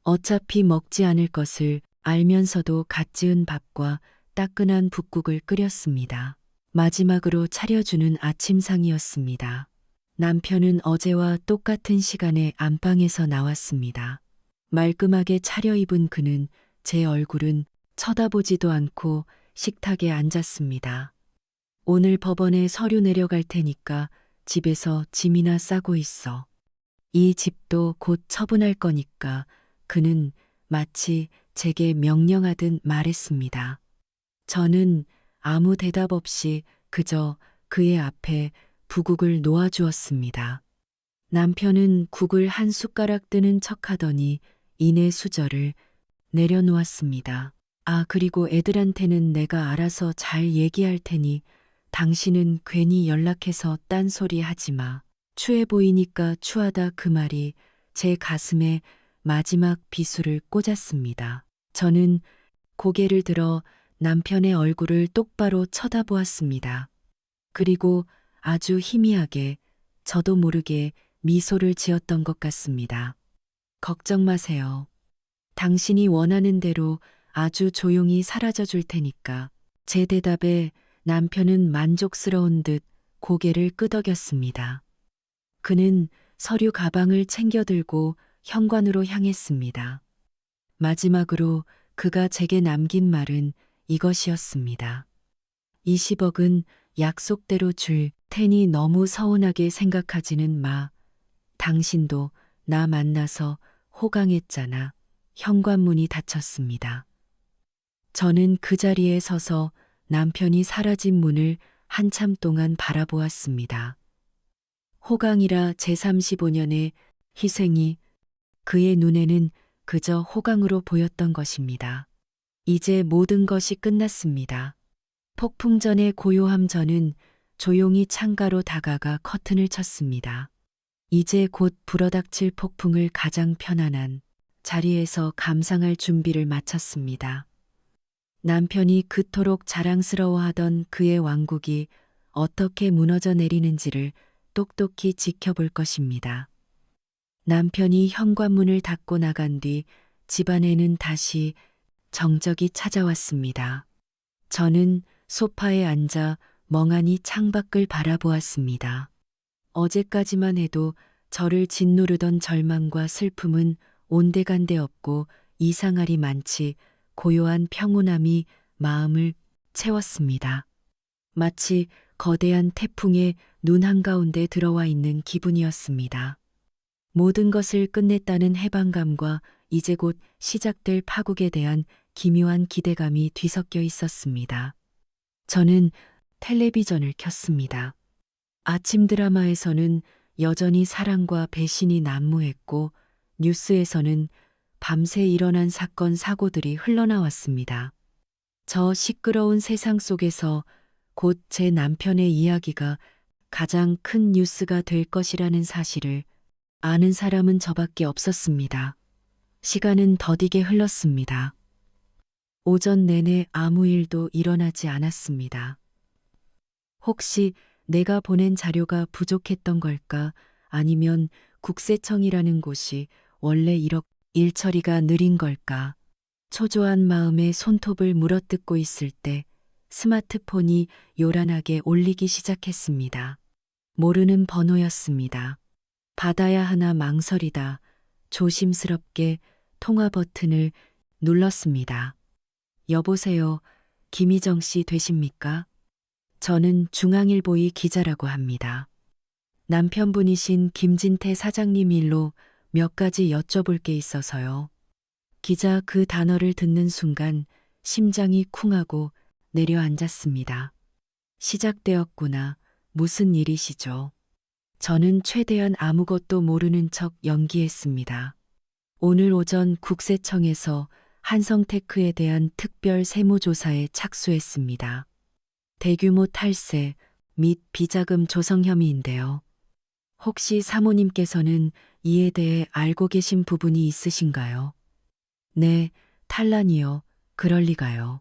어차피 먹지 않을 것을 알면서도 갓 지은 밥과 따끈한 북국을 끓였습니다. 마지막으로 차려주는 아침상이었습니다. 남편은 어제와 똑같은 시간에 안방에서 나왔습니다. 말끔하게 차려입은 그는 제 얼굴은 쳐다보지도 않고 식탁에 앉았습니다. 오늘 법원에 서류 내려갈 테니까 집에서 짐이나 싸고 있어. 이 집도 곧 처분할 거니까 그는 마치 제게 명령하듯 말했습니다. 저는 아무 대답 없이 그저 그의 앞에 부국을 놓아주었습니다. 남편은 국을 한 숟가락 뜨는 척하더니 이내 수저를 내려놓았습니다. 아, 그리고 애들한테는 내가 알아서 잘 얘기할 테니 당신은 괜히 연락해서 딴소리 하지 마. 추해 보이니까 추하다 그 말이 제 가슴에 마지막 비수를 꽂았습니다. 저는 고개를 들어 남편의 얼굴을 똑바로 쳐다보았습니다. 그리고 아주 희미하게 저도 모르게 미소를 지었던 것 같습니다. 걱정 마세요. 당신이 원하는 대로 아주 조용히 사라져 줄 테니까. 제 대답에 남편은 만족스러운 듯 고개를 끄덕였습니다. 그는 서류 가방을 챙겨 들고 현관으로 향했습니다. 마지막으로 그가 제게 남긴 말은 이것이었습니다. 20억은 약속대로 줄 테니 너무 서운하게 생각하지는 마. 당신도 나 만나서 호강했잖아. 현관문이 닫혔습니다. 저는 그 자리에 서서 남편이 사라진 문을 한참 동안 바라보았습니다. 호강이라 제35년의 희생이 그의 눈에는 그저 호강으로 보였던 것입니다. 이제 모든 것이 끝났습니다. 폭풍 전의 고요함. 저는 조용히 창가로 다가가 커튼을 쳤습니다. 이제 곧 불어닥칠 폭풍을 가장 편안한 자리에서 감상할 준비를 마쳤습니다. 남편이 그토록 자랑스러워하던 그의 왕국이 어떻게 무너져 내리는지를 똑똑히 지켜볼 것입니다. 남편이 현관문을 닫고 나간 뒤 집안에는 다시 정적이 찾아왔습니다. 저는 소파에 앉아 멍하니 창밖을 바라보았습니다. 어제까지만 해도 저를 짓누르던 절망과 슬픔은 온데간데 없고 이상하리 많지 고요한 평온함이 마음을 채웠습니다. 마치 거대한 태풍의 눈 한가운데 들어와 있는 기분이었습니다. 모든 것을 끝냈다는 해방감과 이제 곧 시작될 파국에 대한 기묘한 기대감이 뒤섞여 있었습니다. 저는 텔레비전을 켰습니다. 아침 드라마에서는 여전히 사랑과 배신이 난무했고 뉴스에서는 밤새 일어난 사건 사고들이 흘러나왔습니다. 저 시끄러운 세상 속에서 곧 제 남편의 이야기가 가장 큰 뉴스가 될 것이라는 사실을 아는 사람은 저밖에 없었습니다. 시간은 더디게 흘렀습니다. 오전 내내 아무 일도 일어나지 않았습니다. 혹시 내가 보낸 자료가 부족했던 걸까? 아니면 국세청이라는 곳이 원래 이렇게 일 처리가 느린 걸까? 초조한 마음에 손톱을 물어뜯고 있을 때 스마트폰이 요란하게 울리기 시작했습니다. 모르는 번호였습니다. 받아야 하나 망설이다 조심스럽게 통화 버튼을 눌렀습니다. 여보세요, 김희정 씨 되십니까? 저는 중앙일보의 기자라고 합니다. 남편분이신 김진태 사장님 일로 몇 가지 여쭤볼 게 있어서요. 기자 그 단어를 듣는 순간 심장이 쿵하고 내려앉았습니다. 시작되었구나. 무슨 일이시죠? 저는 최대한 아무것도 모르는 척 연기했습니다. 오늘 오전 국세청에서 한성테크에 대한 특별 세무조사에 착수했습니다. 대규모 탈세, 및 비자금 조성 혐의인데요. 혹시 사모님께서는 이에 대해 알고 계신 부분이 있으신가요? 네, 탈란이요. 그럴 리가요.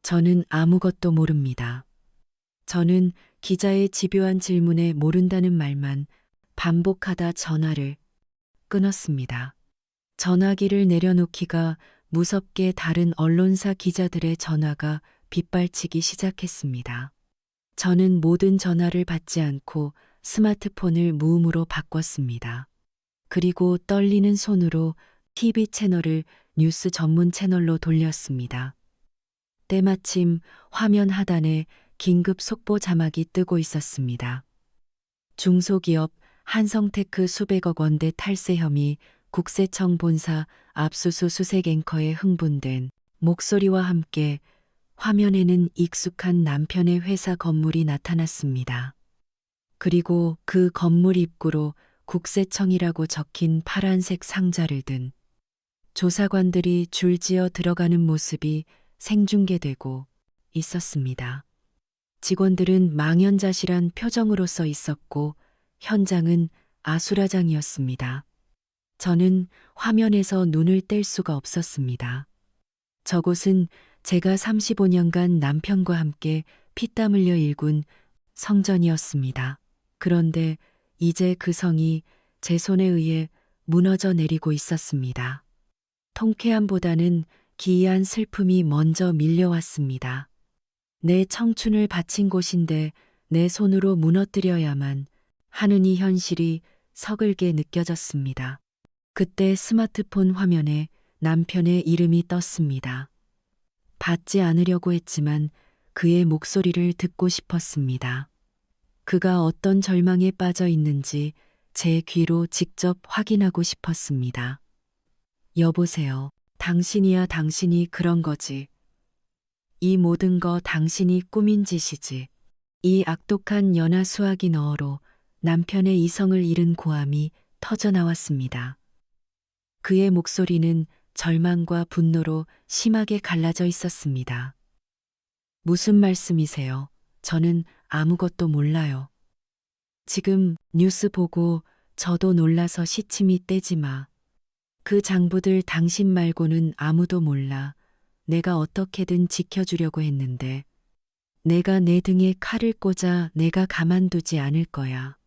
저는 아무것도 모릅니다. 저는 기자의 집요한 질문에 모른다는 말만 반복하다 전화를 끊었습니다. 전화기를 내려놓기가 무섭게 다른 언론사 기자들의 전화가 빗발치기 시작했습니다. 저는 모든 전화를 받지 않고 스마트폰을 무음으로 바꿨습니다. 그리고 떨리는 손으로 TV 채널을 뉴스 전문 채널로 돌렸습니다. 때마침 화면 하단에 긴급 속보 자막이 뜨고 있었습니다. 중소기업 한성테크 수백억 원대 탈세 혐의 국세청 본사 압수수 수색 앵커의 흥분된 목소리와 함께 화면에는 익숙한 남편의 회사 건물이 나타났습니다. 그리고 그 건물 입구로 국세청이라고 적힌 파란색 상자를 든 조사관들이 줄지어 들어가는 모습이 생중계되고 있었습니다. 직원들은 망연자실한 표정으로 써 있었고 현장은 아수라장이었습니다. 저는 화면에서 눈을 뗄 수가 없었습니다. 저곳은 제가 35년간 남편과 함께 피땀 흘려 일군 성전이었습니다. 그런데 이제 그 성이 제 손에 의해 무너져 내리고 있었습니다. 통쾌함보다는 기이한 슬픔이 먼저 밀려왔습니다. 내 청춘을 바친 곳인데 내 손으로 무너뜨려야만 하는 이 현실이 서글게 느껴졌습니다. 그때 스마트폰 화면에 남편의 이름이 떴습니다. 받지 않으려고 했지만 그의 목소리를 듣고 싶었습니다. 그가 어떤 절망에 빠져 있는지 제 귀로 직접 확인하고 싶었습니다. 여보세요. 당신이야 당신이 그런 거지. 이 모든 거 당신이 꾸민 짓이지. 이 악독한 연하 수학이 너어로 남편의 이성을 잃은 고함이 터져 나왔습니다. 그의 목소리는 절망과 분노로 심하게 갈라져 있었습니다. 무슨 말씀이세요? 저는 아무것도 몰라요. 지금 뉴스 보고 저도 놀라서 시침이 떼지 마. 그 장부들 당신 말고는 아무도 몰라. 내가 어떻게든 지켜주려고 했는데 내가 내 등에 칼을 꽂아 내가 가만두지 않을 거야.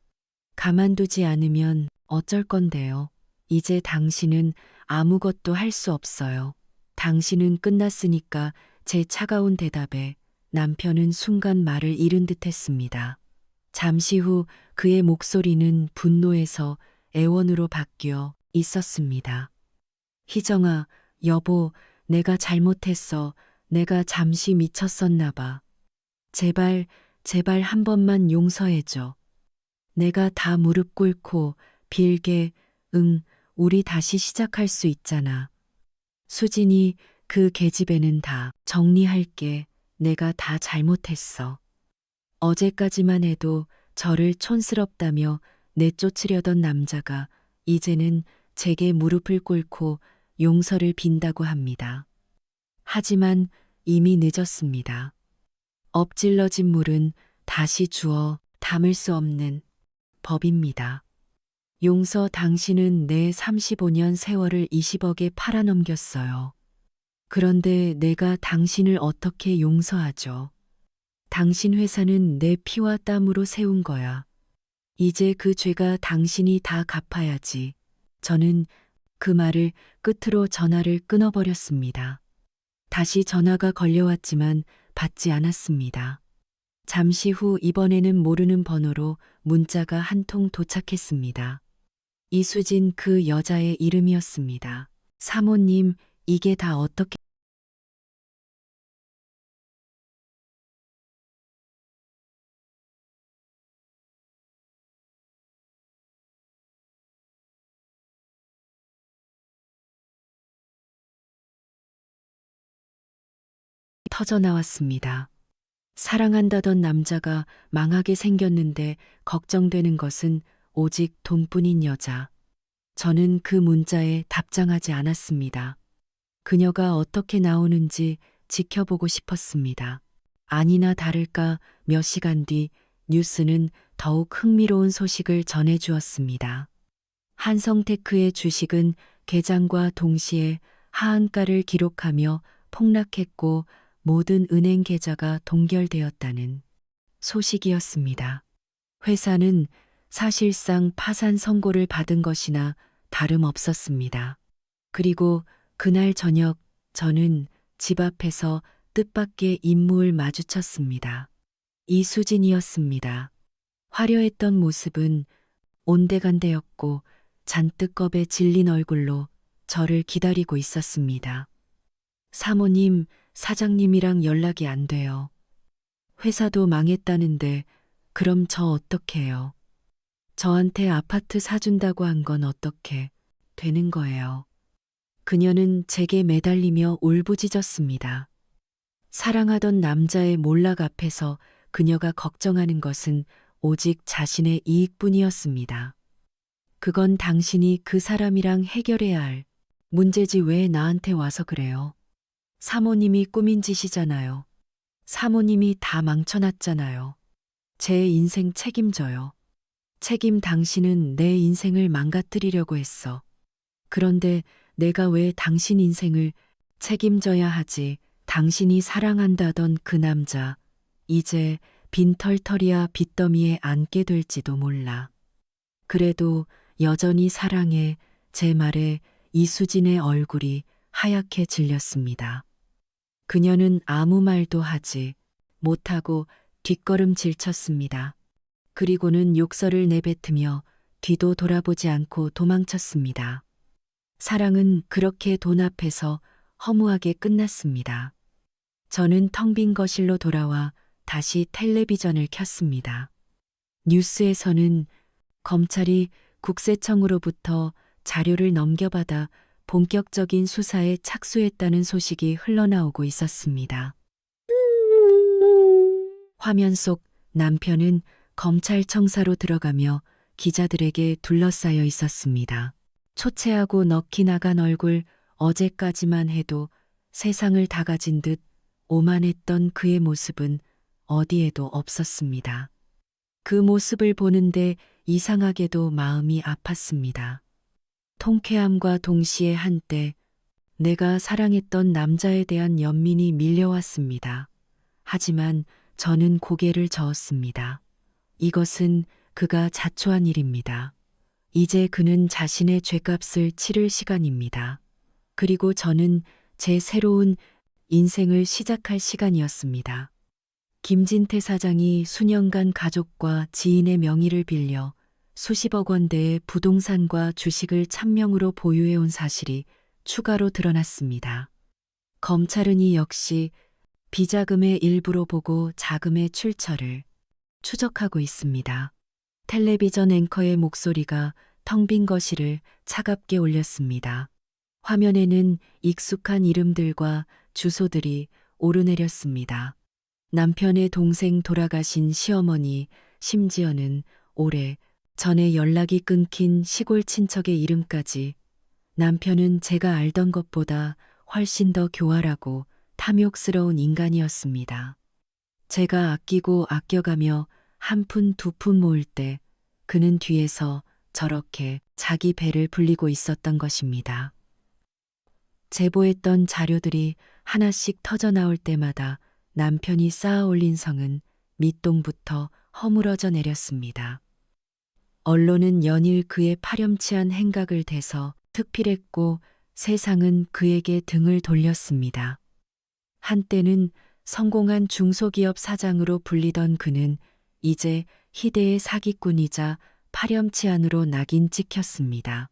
가만두지 않으면 어쩔 건데요. 이제 당신은 아무것도 할 수 없어요. 당신은 끝났으니까 제 차가운 대답에 남편은 순간 말을 잃은 듯 했습니다. 잠시 후 그의 목소리는 분노에서 애원으로 바뀌어 있었습니다. 희정아, 여보, 내가 잘못했어. 내가 잠시 미쳤었나 봐. 제발, 제발 한 번만 용서해줘. 내가 다 무릎 꿇고 빌게, 응, 우리 다시 시작할 수 있잖아. 수진이 그 계집애는 다 정리할게. 내가 다 잘못했어. 어제까지만 해도 저를 촌스럽다며 내쫓으려던 남자가 이제는 제게 무릎을 꿇고 용서를 빈다고 합니다. 하지만 이미 늦었습니다. 엎질러진 물은 다시 주워 담을 수 없는 법입니다. 용서 당신은 내 35년 세월을 20억에 팔아넘겼어요. 그런데 내가 당신을 어떻게 용서하죠? 당신 회사는 내 피와 땀으로 세운 거야. 이제 그 죄가 당신이 다 갚아야지. 저는 그 말을 끝으로 전화를 끊어버렸습니다. 다시 전화가 걸려왔지만 받지 않았습니다. 잠시 후 이번에는 모르는 번호로 문자가 한 통 도착했습니다. 이수진 그 여자의 이름이었습니다. 사모님, 이게 다 어떻게 터져 나왔습니다. 사랑한다던 남자가 망하게 생겼는데 걱정되는 것은 오직 돈뿐인 여자. 저는 그 문자에 답장하지 않았습니다. 그녀가 어떻게 나오는지 지켜보고 싶었습니다. 아니나 다를까 몇 시간 뒤 뉴스는 더욱 흥미로운 소식을 전해주었습니다. 한성테크의 주식은 개장과 동시에 하한가를 기록하며 폭락했고 모든 은행 계좌가 동결되었다는 소식이었습니다. 회사는 사실상 파산 선고를 받은 것이나 다름없었습니다. 그리고 그날 저녁 저는 집 앞에서 뜻밖의 인물을 마주쳤습니다. 이수진이었습니다. 화려했던 모습은 온데간데였고 잔뜩 겁에 질린 얼굴로 저를 기다리고 있었습니다. 사모님, 사장님이랑 연락이 안 돼요. 회사도 망했다는데 그럼 저 어떡해요? 저한테 아파트 사준다고 한 건 어떻게 되는 거예요? 그녀는 제게 매달리며 울부짖었습니다. 사랑하던 남자의 몰락 앞에서 그녀가 걱정하는 것은 오직 자신의 이익뿐이었습니다. 그건 당신이 그 사람이랑 해결해야 할 문제지 왜 나한테 와서 그래요? 사모님이 꾸민 짓이잖아요. 사모님이 다 망쳐놨잖아요. 제 인생 책임져요. 책임 당신은 내 인생을 망가뜨리려고 했어. 그런데 내가 왜 당신 인생을 책임져야 하지? 당신이 사랑한다던 그 남자, 이제 빈털터리야 빚더미에 앉게 될지도 몰라. 그래도 여전히 사랑해. 제 말에 이수진의 얼굴이 하얗게 질렸습니다. 그녀는 아무 말도 하지 못하고 뒷걸음질 쳤습니다. 그리고는 욕설을 내뱉으며 뒤도 돌아보지 않고 도망쳤습니다. 사랑은 그렇게 돈 앞에서 허무하게 끝났습니다. 저는 텅 빈 거실로 돌아와 다시 텔레비전을 켰습니다. 뉴스에서는 검찰이 국세청으로부터 자료를 넘겨받아 본격적인 수사에 착수했다는 소식이 흘러나오고 있었습니다. 화면 속 남편은 검찰청사로 들어가며 기자들에게 둘러싸여 있었습니다. 초췌하고 넋이 나간 얼굴, 어제까지만 해도 세상을 다 가진 듯 오만했던 그의 모습은 어디에도 없었습니다. 그 모습을 보는데 이상하게도 마음이 아팠습니다. 통쾌함과 동시에 한때 내가 사랑했던 남자에 대한 연민이 밀려왔습니다. 하지만 저는 고개를 저었습니다. 이것은 그가 자초한 일입니다. 이제 그는 자신의 죗값을 치를 시간입니다. 그리고 저는 제 새로운 인생을 시작할 시간이었습니다. 김진태 사장이 수년간 가족과 지인의 명의를 빌려 수십억 원대의 부동산과 주식을 찬명으로 보유해온 사실이 추가로 드러났습니다. 검찰은 이 역시 비자금의 일부로 보고 자금의 출처를 추적하고 있습니다. 텔레비전 앵커의 목소리가 텅 빈 거실을 차갑게 울렸습니다. 화면에는 익숙한 이름들과 주소들이 오르내렸습니다. 남편의 동생 돌아가신 시어머니, 심지어는 오래 전에 연락이 끊긴 시골 친척의 이름까지. 남편은 제가 알던 것보다 훨씬 더 교활하고 탐욕스러운 인간이었습니다. 제가 아끼고 아껴가며 한 푼 두 푼 모을 때 그는 뒤에서 저렇게 자기 배를 불리고 있었던 것입니다. 제보했던 자료들이 하나씩 터져 나올 때마다 남편이 쌓아 올린 성은 밑동부터 허물어져 내렸습니다. 언론은 연일 그의 파렴치한 행각을 대서 특필했고 세상은 그에게 등을 돌렸습니다. 한때는 성공한 중소기업 사장으로 불리던 그는 이제 희대의 사기꾼이자 파렴치한으로 낙인 찍혔습니다.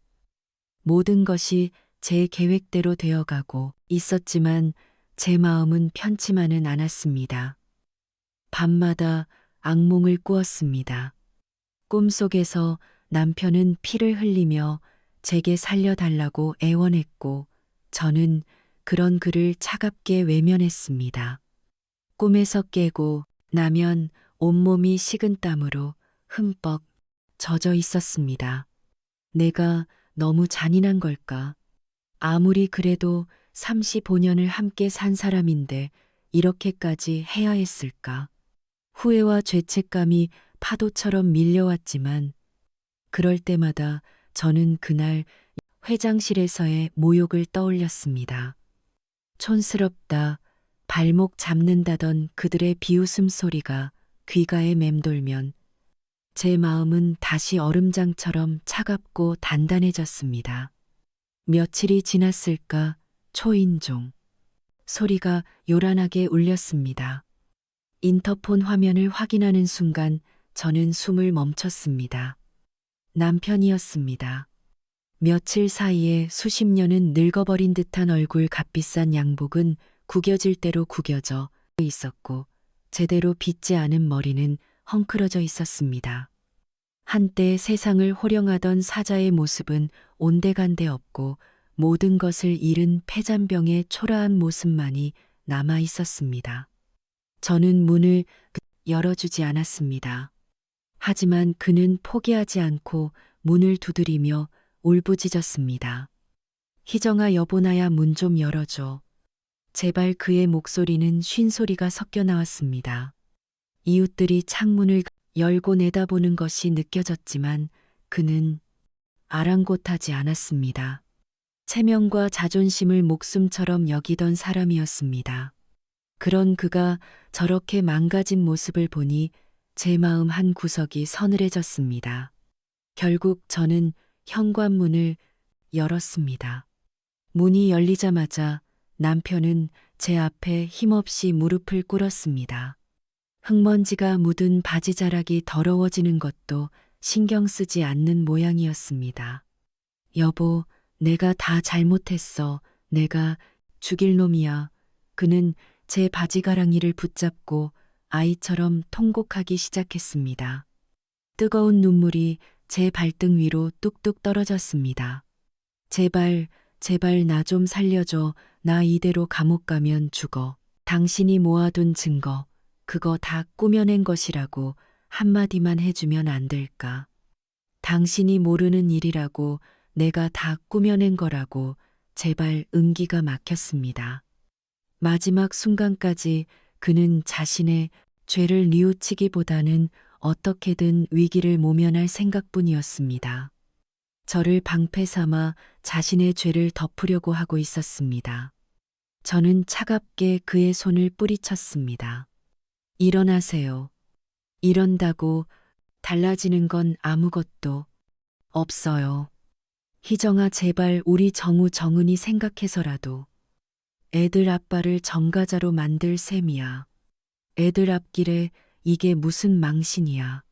모든 것이 제 계획대로 되어가고 있었지만 제 마음은 편치만은 않았습니다. 밤마다 악몽을 꾸었습니다. 꿈속에서 남편은 피를 흘리며 제게 살려달라고 애원했고 저는 그런 그를 차갑게 외면했습니다. 꿈에서 깨고 나면 온몸이 식은땀으로 흠뻑 젖어 있었습니다. 내가 너무 잔인한 걸까? 아무리 그래도 35년을 함께 산 사람인데 이렇게까지 해야 했을까? 후회와 죄책감이 파도처럼 밀려왔지만 그럴 때마다 저는 그날 회장실에서의 모욕을 떠올렸습니다. 촌스럽다, 발목 잡는다던 그들의 비웃음 소리가 귀가에 맴돌면 제 마음은 다시 얼음장처럼 차갑고 단단해졌습니다. 며칠이 지났을까 초인종 소리가 요란하게 울렸습니다. 인터폰 화면을 확인하는 순간 저는 숨을 멈췄습니다. 남편이었습니다. 며칠 사이에 수십 년은 늙어버린 듯한 얼굴 값비싼 양복은 구겨질 대로 구겨져 있었고 제대로 빗지 않은 머리는 헝클어져 있었습니다. 한때 세상을 호령하던 사자의 모습은 온데간데 없고 모든 것을 잃은 폐잔병의 초라한 모습만이 남아 있었습니다. 저는 문을 열어주지 않았습니다. 하지만 그는 포기하지 않고 문을 두드리며 울부짖었습니다. 희정아 여보나야 문 좀 열어줘. 제발. 그의 목소리는 쉰소리가 섞여 나왔습니다. 이웃들이 창문을 열고 내다보는 것이 느껴졌지만 그는 아랑곳하지 않았습니다. 체면과 자존심을 목숨처럼 여기던 사람이었습니다. 그런 그가 저렇게 망가진 모습을 보니 제 마음 한 구석이 서늘해졌습니다. 결국 저는 현관문을 열었습니다. 문이 열리자마자 남편은 제 앞에 힘없이 무릎을 꿇었습니다. 흙먼지가 묻은 바지자락이 더러워지는 것도 신경 쓰지 않는 모양이었습니다. 여보, 내가 다 잘못했어. 내가 죽일 놈이야. 그는 제 바지가랑이를 붙잡고 아이처럼 통곡하기 시작했습니다. 뜨거운 눈물이 제 발등 위로 뚝뚝 떨어졌습니다. 제발, 제발 나 좀 살려줘. 나 이대로 감옥 가면 죽어. 당신이 모아둔 증거, 그거 다 꾸며낸 것이라고 한마디만 해주면 안 될까? 당신이 모르는 일이라고, 내가 다 꾸며낸 거라고. 제발. 은기가 막혔습니다. 마지막 순간까지 그는 자신의 죄를 뉘우치기보다는 어떻게든 위기를 모면할 생각뿐이었습니다. 저를 방패 삼아 자신의 죄를 덮으려고 하고 있었습니다. 저는 차갑게 그의 손을 뿌리쳤습니다. 일어나세요. 이런다고 달라지는 건 아무것도 없어요. 희정아, 제발. 우리 정우 정은이 생각해서라도. 애들 아빠를 정가자로 만들 셈이야. 애들 앞길에 이게 무슨 망신이야.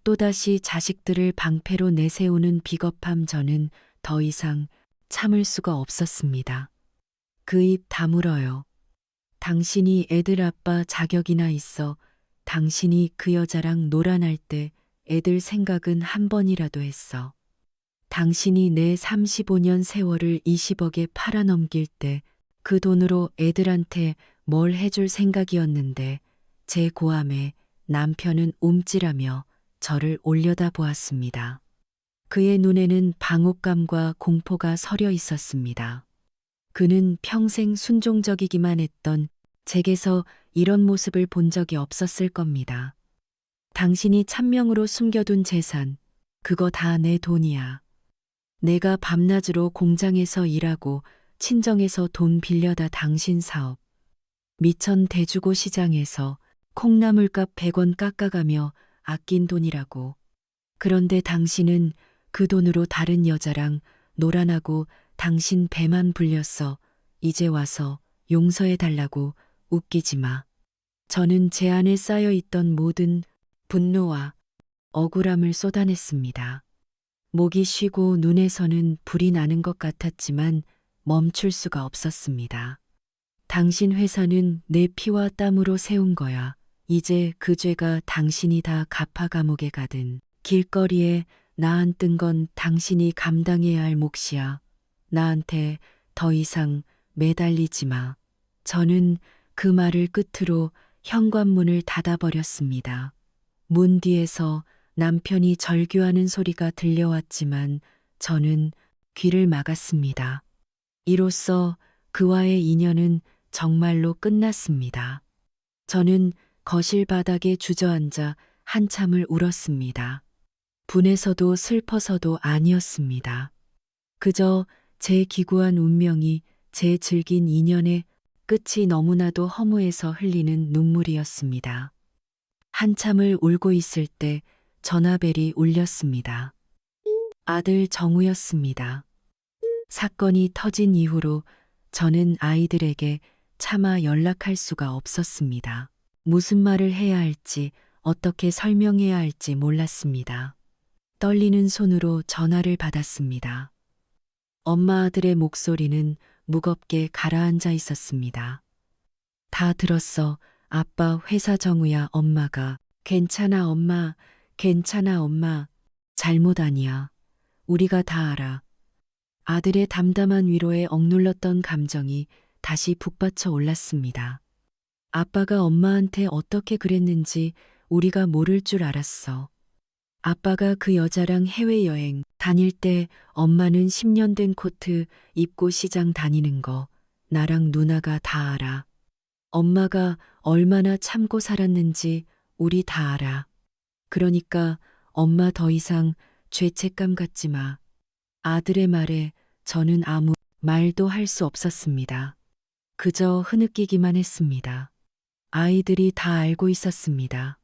또다시 자식들을 방패로 내세우는 비겁함. 저는 더 이상 참을 수가 없었습니다. 그 입 다물어요. 당신이 애들 아빠 자격이나 있어. 당신이 그 여자랑 놀아날 때 애들 생각은 한 번이라도 했어. 당신이 내 35년 세월을 20억에 팔아넘길 때 그 돈으로 애들한테 뭘 해줄 생각이었는데. 제 고함에 남편은 움찔하며 저를 올려다보았습니다. 그의 눈에는 방옥감과 공포가 서려 있었습니다. 그는 평생 순종적이기만 했던 제게서 이런 모습을 본 적이 없었을 겁니다. 당신이 찬명으로 숨겨둔 재산, 그거 다 내 돈이야. 내가 밤낮으로 공장에서 일하고 친정에서 돈 빌려다 당신 사업, 미천 대주고 시장에서 콩나물값 100원 깎아가며 아낀 돈이라고. 그런데 당신은 그 돈으로 다른 여자랑 놀아나고 당신 배만 불렸어. 이제 와서 용서해달라고. 웃기지 마. 저는 제 안에 쌓여있던 모든 분노와 억울함을 쏟아냈습니다. 목이 쉬고 눈에서는 불이 나는 것 같았지만 멈출 수가 없었습니다. 당신 회사는 내 피와 땀으로 세운 거야. 이제 그 죄가 당신이 다 갚아. 감옥에 가든 길거리에 나앉은 건 당신이 감당해야 할 몫이야. 나한테 더 이상 매달리지 마. 저는 그 말을 끝으로 현관문을 닫아버렸습니다. 문 뒤에서 남편이 절규하는 소리가 들려왔지만 저는 귀를 막았습니다. 이로써 그와의 인연은 정말로 끝났습니다. 저는 거실 바닥에 주저앉아 한참을 울었습니다. 분해서도 슬퍼서도 아니었습니다. 그저 제 기구한 운명이 제 즐긴 인연의 끝이 너무나도 허무해서 흘리는 눈물이었습니다. 한참을 울고 있을 때 전화벨이 울렸습니다. 아들 정우였습니다. 사건이 터진 이후로 저는 아이들에게 차마 연락할 수가 없었습니다. 무슨 말을 해야 할지, 어떻게 설명해야 할지 몰랐습니다. 떨리는 손으로 전화를 받았습니다. 엄마 아들의 목소리는 무겁게 가라앉아 있었습니다. 다 들었어. 아빠 회사 정우야. 엄마가. 괜찮아 엄마. 괜찮아 엄마. 잘못 아니야. 우리가 다 알아. 아들의 담담한 위로에 억눌렀던 감정이 다시 북받쳐 올랐습니다. 아빠가 엄마한테 어떻게 그랬는지 우리가 모를 줄 알았어. 아빠가 그 여자랑 해외여행 다닐 때 엄마는 10년 된 코트 입고 시장 다니는 거 나랑 누나가 다 알아. 엄마가 얼마나 참고 살았는지 우리 다 알아. 그러니까 엄마 더 이상 죄책감 갖지 마. 아들의 말에 저는 아무 말도 할 수 없었습니다. 그저 흐느끼기만 했습니다. 아이들이 다 알고 있었습니다.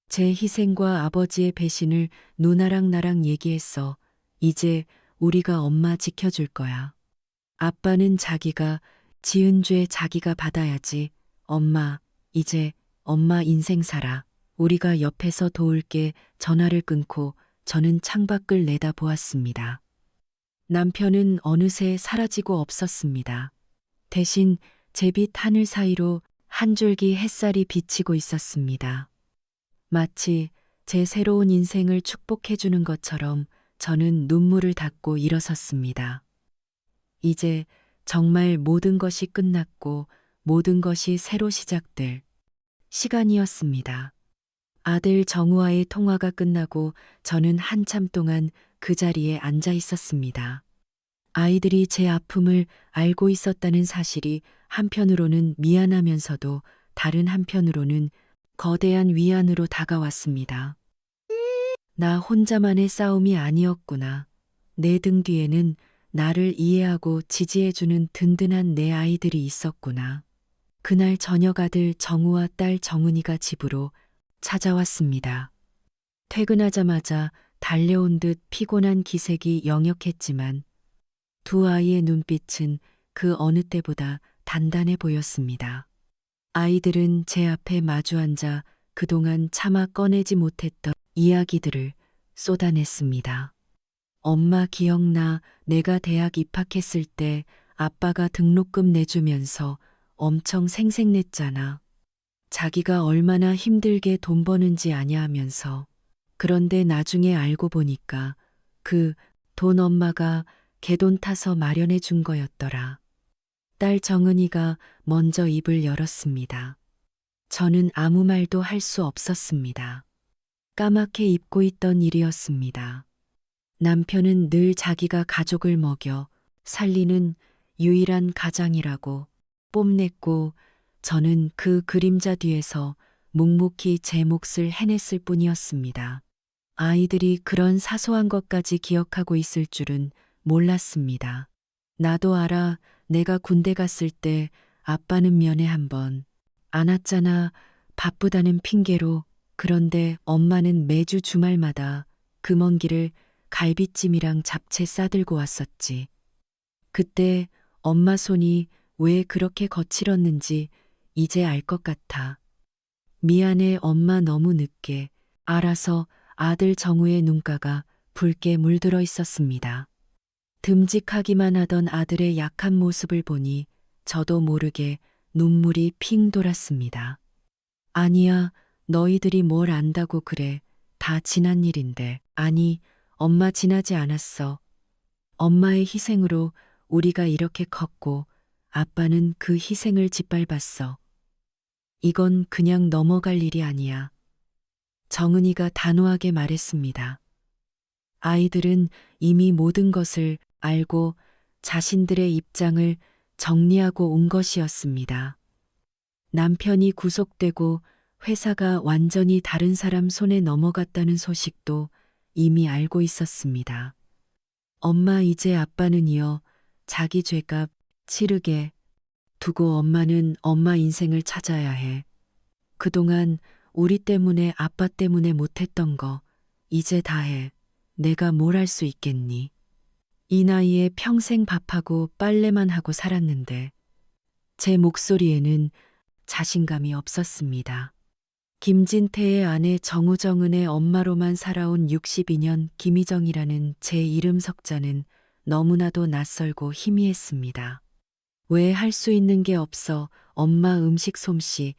제 희생과 아버지의 배신을 누나랑 나랑 얘기했어. 이제 우리가 엄마 지켜줄 거야. 아빠는 자기가 지은 죄 자기가 받아야지. 엄마, 이제 엄마 인생 살아. 우리가 옆에서 도울게. 전화를 끊고 저는 창밖을 내다보았습니다. 남편은 어느새 사라지고 없었습니다. 대신 제빛 하늘 사이로 한 줄기 햇살이 비치고 있었습니다. 마치 제 새로운 인생을 축복해주는 것처럼 저는 눈물을 닦고 일어섰습니다. 이제 정말 모든 것이 끝났고 모든 것이 새로 시작될 시간이었습니다. 아들 정우와의 통화가 끝나고 저는 한참 동안 그 자리에 앉아 있었습니다. 아이들이 제 아픔을 알고 있었다는 사실이 한편으로는 미안하면서도 다른 한편으로는 거대한 위안으로 다가왔습니다. 나 혼자만의 싸움이 아니었구나. 내 등 뒤에는 나를 이해하고 지지해주는 든든한 내 아이들이 있었구나. 그날 저녁 아들 정우와 딸 정은이가 집으로 찾아왔습니다. 퇴근하자마자 달려온 듯 피곤한 기색이 역력했지만 두 아이의 눈빛은 그 어느 때보다 단단해 보였습니다. 아이들은 제 앞에 마주 앉아 그동안 차마 꺼내지 못했던 이야기들을 쏟아냈습니다. 엄마 기억나? 내가 대학 입학했을 때 아빠가 등록금 내주면서 엄청 생색냈잖아. 자기가 얼마나 힘들게 돈 버는지 아냐 하면서. 그런데 나중에 알고 보니까 그 돈 엄마가 개돈 타서 마련해 준 거였더라. 딸 정은이가 먼저 입을 열었습니다. 저는 아무 말도 할 수 없었습니다. 까맣게 잊고 있던 일이었습니다. 남편은 늘 자기가 가족을 먹여 살리는 유일한 가장이라고 뽐냈고 저는 그 그림자 뒤에서 묵묵히 제 몫을 해냈을 뿐이었습니다. 아이들이 그런 사소한 것까지 기억하고 있을 줄은 몰랐습니다. 나도 알아. 내가 군대 갔을 때 아빠는 면회 한번 안 왔잖아. 바쁘다는 핑계로. 그런데 엄마는 매주 주말마다 그 먼 길을 갈비찜이랑 잡채 싸들고 왔었지. 그때 엄마 손이 왜 그렇게 거칠었는지 이제 알 것 같아. 미안해 엄마 너무 늦게. 알아서 아들 정우의 눈가가 붉게 물들어 있었습니다. 듬직하기만 하던 아들의 약한 모습을 보니 저도 모르게 눈물이 핑 돌았습니다. 아니야, 너희들이 뭘 안다고 그래. 다 지난 일인데. 아니, 엄마 지나지 않았어. 엄마의 희생으로 우리가 이렇게 컸고 아빠는 그 희생을 짓밟았어. 이건 그냥 넘어갈 일이 아니야. 정은이가 단호하게 말했습니다. 아이들은 이미 모든 것을 알고 자신들의 입장을 정리하고 온 것이었습니다. 남편이 구속되고 회사가 완전히 다른 사람 손에 넘어갔다는 소식도 이미 알고 있었습니다. 엄마 이제 아빠는요, 자기 죄값 치르게 두고 엄마는 엄마 인생을 찾아야 해. 그동안 우리 때문에 아빠 때문에 못했던 거 이제 다 해. 내가 뭘 할 수 있겠니? 이 나이에 평생 밥하고 빨래만 하고 살았는데 제 목소리에는 자신감이 없었습니다. 김진태의 아내 정우정은의 엄마로만 살아온 62년 김희정이라는 제 이름 석자는 너무나도 낯설고 희미했습니다. 왜 할 수 있는 게 없어 엄마 음식 솜씨,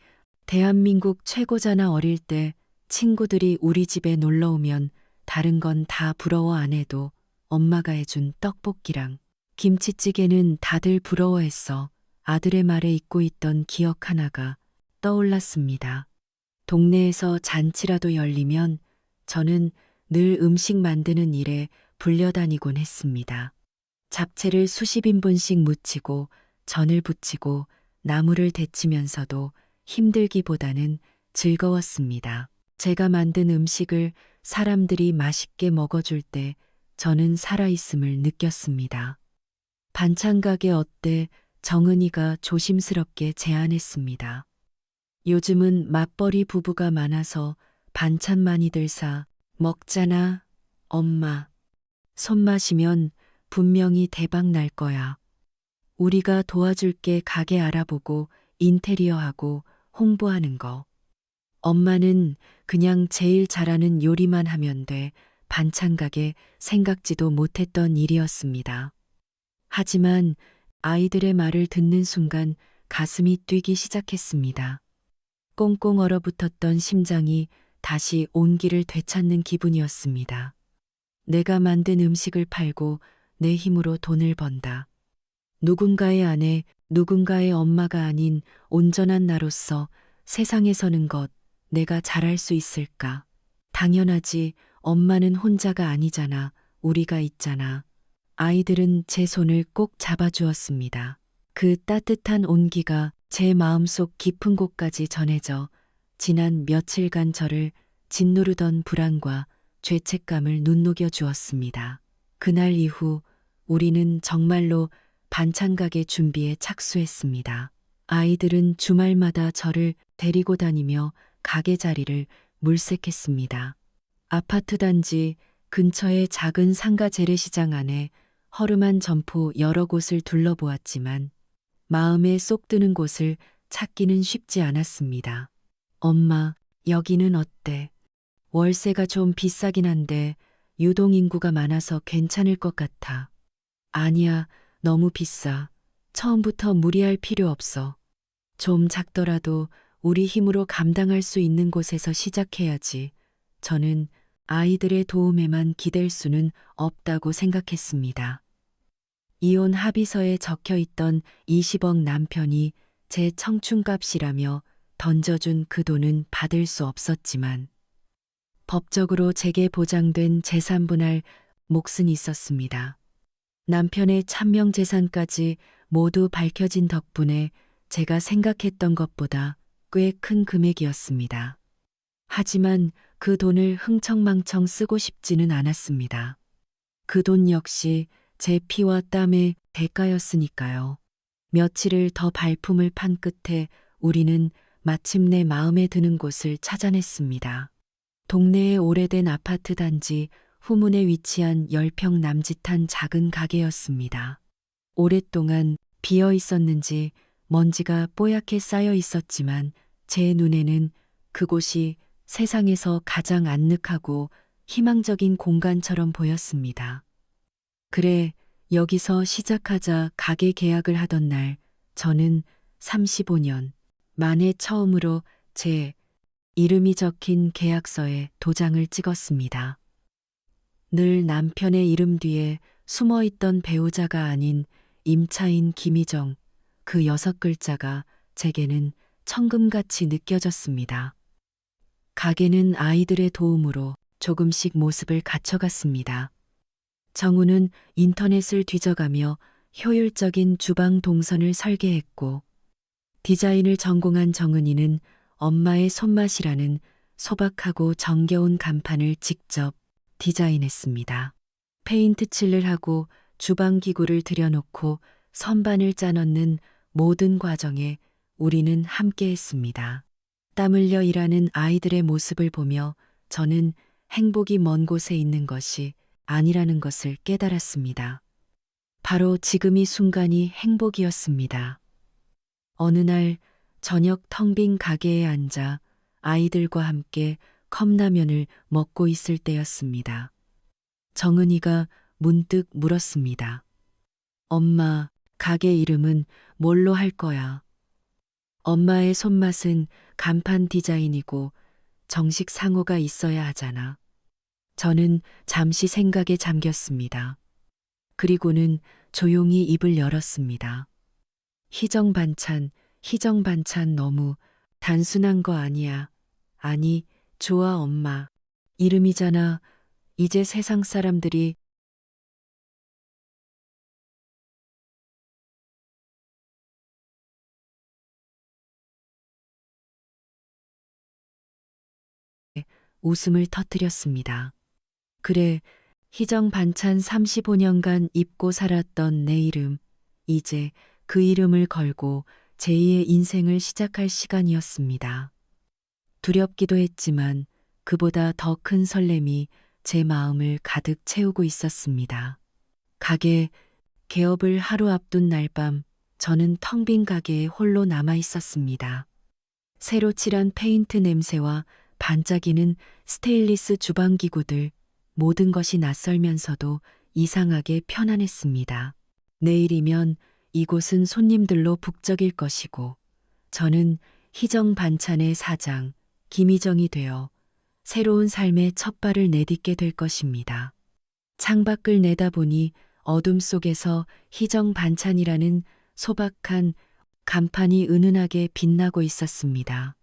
대한민국 최고잖아. 어릴 때 친구들이 우리 집에 놀러 오면 다른 건 다 부러워 안 해도 엄마가 해준 떡볶이랑 김치찌개는 다들 부러워했어. 아들의 말에 잊고 있던 기억 하나가 떠올랐습니다. 동네에서 잔치라도 열리면 저는 늘 음식 만드는 일에 불려다니곤 했습니다. 잡채를 수십 인분씩 무치고 전을 부치고 나물을 데치면서도 힘들기보다는 즐거웠습니다. 제가 만든 음식을 사람들이 맛있게 먹어줄 때 저는 살아있음을 느꼈습니다. 반찬 가게 어때? 정은이가 조심스럽게 제안했습니다. 요즘은 맞벌이 부부가 많아서 반찬 많이들 사 먹잖아, 엄마. 손맛이면 분명히 대박 날 거야. 우리가 도와줄게. 가게 알아보고 인테리어하고 홍보하는 거. 엄마는 그냥 제일 잘하는 요리만 하면 돼. 반찬 가게 생각지도 못했던 일이었습니다. 하지만 아이들의 말을 듣는 순간 가슴이 뛰기 시작했습니다. 꽁꽁 얼어붙었던 심장이 다시 온기를 되찾는 기분이었습니다. 내가 만든 음식을 팔고 내 힘으로 돈을 번다. 누군가의 아내, 누군가의 엄마가 아닌 온전한 나로서 세상에 서는 것, 내가 잘할 수 있을까? 당연하지. 엄마는 혼자가 아니잖아. 우리가 있잖아. 아이들은 제 손을 꼭 잡아주었습니다. 그 따뜻한 온기가 제 마음속 깊은 곳까지 전해져 지난 며칠간 저를 짓누르던 불안과 죄책감을 눈녹여 주었습니다. 그날 이후 우리는 정말로 반찬 가게 준비에 착수했습니다. 아이들은 주말마다 저를 데리고 다니며 가게 자리를 물색했습니다. 아파트 단지 근처의 작은 상가 재래시장 안에 허름한 점포 여러 곳을 둘러보았지만 마음에 쏙 드는 곳을 찾기는 쉽지 않았습니다. 엄마, 여기는 어때? 월세가 좀 비싸긴 한데 유동인구가 많아서 괜찮을 것 같아. 아니야, 너무 비싸. 처음부터 무리할 필요 없어. 좀 작더라도 우리 힘으로 감당할 수 있는 곳에서 시작해야지. 저는 아이들의 도움에만 기댈 수는 없다고 생각했습니다. 이혼 합의서에 적혀 있던 20억 남편이 제 청춘값이라며 던져준 그 돈은 받을 수 없었지만 법적으로 제게 보장된 재산 분할 몫은 있었습니다. 남편의 찬명 재산까지 모두 밝혀진 덕분에 제가 생각했던 것보다 꽤 큰 금액이었습니다. 하지만 그 돈을 흥청망청 쓰고 싶지는 않았습니다. 그 돈 역시 제 피와 땀의 대가였으니까요. 며칠을 더 발품을 판 끝에 우리는 마침내 마음에 드는 곳을 찾아냈습니다. 동네의 오래된 아파트 단지 후문에 위치한 10평 남짓한 작은 가게였습니다. 오랫동안 비어 있었는지 먼지가 뽀얗게 쌓여 있었지만 제 눈에는 그곳이 세상에서 가장 아늑하고 희망적인 공간처럼 보였습니다. 그래, 여기서 시작하자. 가게 계약을 하던 날 저는 35년 만에 처음으로 제 이름이 적힌 계약서에 도장을 찍었습니다. 늘 남편의 이름 뒤에 숨어있던 배우자가 아닌 임차인 김희정, 그 6글자가 제게는 천금같이 느껴졌습니다. 가게는 아이들의 도움으로 조금씩 모습을 갖춰갔습니다. 정우는 인터넷을 뒤져가며 효율적인 주방 동선을 설계했고, 디자인을 전공한 정은이는 엄마의 손맛이라는 소박하고 정겨운 간판을 직접 디자인했습니다. 페인트 칠을 하고 주방 기구를 들여놓고 선반을 짜놓는 모든 과정에 우리는 함께 했습니다. 땀 흘려 일하는 아이들의 모습을 보며 저는 행복이 먼 곳에 있는 것이 아니라는 것을 깨달았습니다. 바로 지금 이 순간이 행복이었습니다. 어느 날 저녁 텅 빈 가게에 앉아 아이들과 함께 컵라면을 먹고 있을 때였습니다. 정은이가 문득 물었습니다. 엄마, 가게 이름은 뭘로 할 거야? 엄마의 손맛은 간판 디자인이고 정식 상호가 있어야 하잖아. 저는 잠시 생각에 잠겼습니다. 그리고는 조용히 입을 열었습니다. 희정 반찬 너무 단순한 거 아니야. 아니, 좋아 엄마. 이름이잖아. 이제 세상 사람들이 웃음을 터뜨렸습니다. 그래, 희정 반찬 35년간 입고 살았던 내 이름. 이제 그 이름을 걸고 제2의 인생을 시작할 시간이었습니다. 두렵기도 했지만 그보다 더 큰 설렘이 제 마음을 가득 채우고 있었습니다. 가게 개업을 하루 앞둔 날 밤 저는 텅 빈 가게에 홀로 남아 있었습니다. 새로 칠한 페인트 냄새와 반짝이는 스테인리스 주방기구들, 모든 것이 낯설면서도 이상하게 편안했습니다. 내일이면 이곳은 손님들로 북적일 것이고 저는 희정 반찬의 사장, 김희정이 되어 새로운 삶의 첫 발을 내딛게 될 것입니다. 창밖을 내다보니 어둠 속에서 희정 반찬이라는 소박한 간판이 은은하게 빛나고 있었습니다.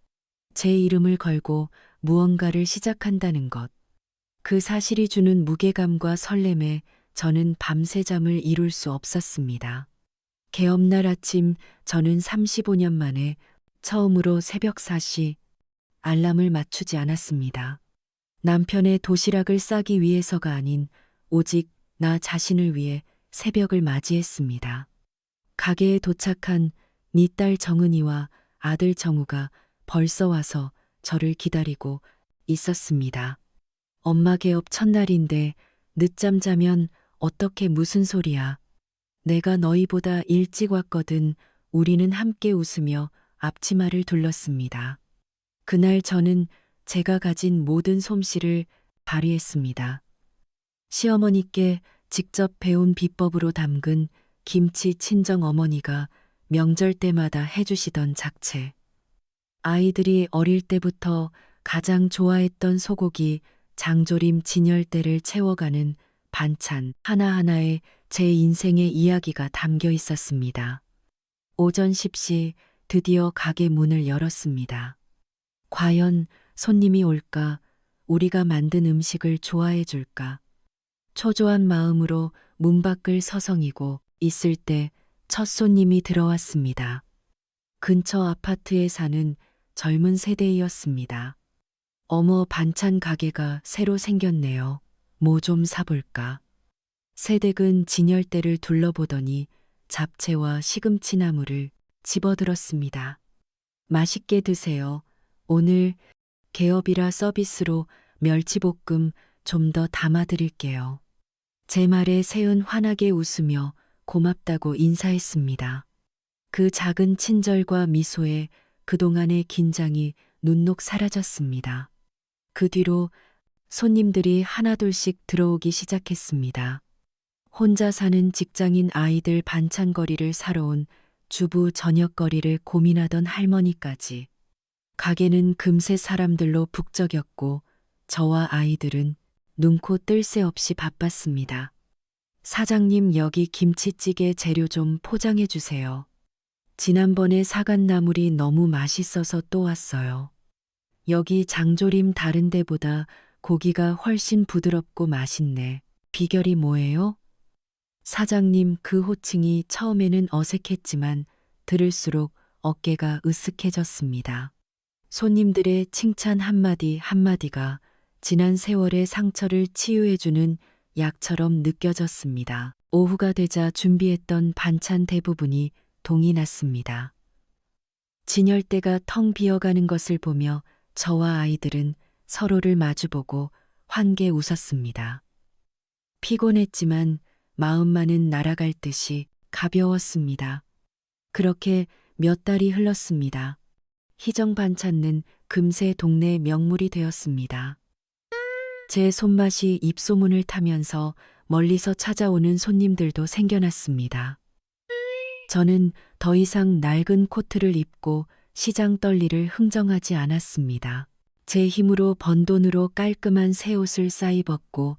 제 이름을 걸고 무언가를 시작한다는 것. 그 사실이 주는 무게감과 설렘에 저는 밤새 잠을 이룰 수 없었습니다. 개업날 아침 저는 35년 만에 처음으로 새벽 4시 알람을 맞추지 않았습니다. 남편의 도시락을 싸기 위해서가 아닌 오직 나 자신을 위해 새벽을 맞이했습니다. 가게에 도착한 네 딸 정은이와 아들 정우가 벌써 와서 저를 기다리고 있었습니다. 엄마 개업 첫날인데 늦잠 자면 어떻게 무슨 소리야. 내가 너희보다 일찍 왔거든. 우리는 함께 웃으며 앞치마를 둘렀습니다. 그날 저는 제가 가진 모든 솜씨를 발휘했습니다. 시어머니께 직접 배운 비법으로 담근 김치 친정 어머니가 명절 때마다 해주시던 잡채. 아이들이 어릴 때부터 가장 좋아했던 소고기, 장조림 진열대를 채워가는 반찬 하나하나에 제 인생의 이야기가 담겨 있었습니다. 오전 10시 드디어 가게 문을 열었습니다. 과연 손님이 올까? 우리가 만든 음식을 좋아해 줄까? 초조한 마음으로 문 밖을 서성이고 있을 때 첫 손님이 들어왔습니다. 근처 아파트에 사는 젊은 세대이었습니다. 어머, 반찬 가게가 새로 생겼네요. 뭐 좀 사볼까? 세댁은 진열대를 둘러보더니 잡채와 시금치 나물을 집어들었습니다. 맛있게 드세요. 오늘 개업이라 서비스로 멸치볶음 좀 더 담아드릴게요. 제 말에 세은 환하게 웃으며 고맙다고 인사했습니다. 그 작은 친절과 미소에 그동안의 긴장이 눈녹 사라졌습니다. 그 뒤로 손님들이 하나둘씩 들어오기 시작했습니다. 혼자 사는 직장인 아이들 반찬거리를 사러 온 주부 저녁거리를 고민하던 할머니까지. 가게는 금세 사람들로 북적였고 저와 아이들은 눈코 뜰 새 없이 바빴습니다. 사장님, 여기 김치찌개 재료 좀 포장해 주세요. 지난번에 사간 나물이 너무 맛있어서 또 왔어요. 여기 장조림 다른 데보다 고기가 훨씬 부드럽고 맛있네. 비결이 뭐예요? 사장님, 그 호칭이 처음에는 어색했지만 들을수록 어깨가 으쓱해졌습니다. 손님들의 칭찬 한마디 한마디가 지난 세월의 상처를 치유해주는 약처럼 느껴졌습니다. 오후가 되자 준비했던 반찬 대부분이 동이 났습니다. 진열대가 텅 비어가는 것을 보며 저와 아이들은 서로를 마주보고 환게 웃었습니다. 피곤했지만 마음만은 날아갈 듯이 가벼웠습니다. 그렇게 몇 달이 흘렀습니다. 희정 반찬은 금세 동네 명물이 되었습니다. 제 손맛이 입소문을 타면서 멀리서 찾아오는 손님들도 생겨났습니다. 저는 더 이상 낡은 코트를 입고 시장 떨리를 흥정하지 않았습니다. 제 힘으로 번 돈으로 깔끔한 새 옷을 싸입었고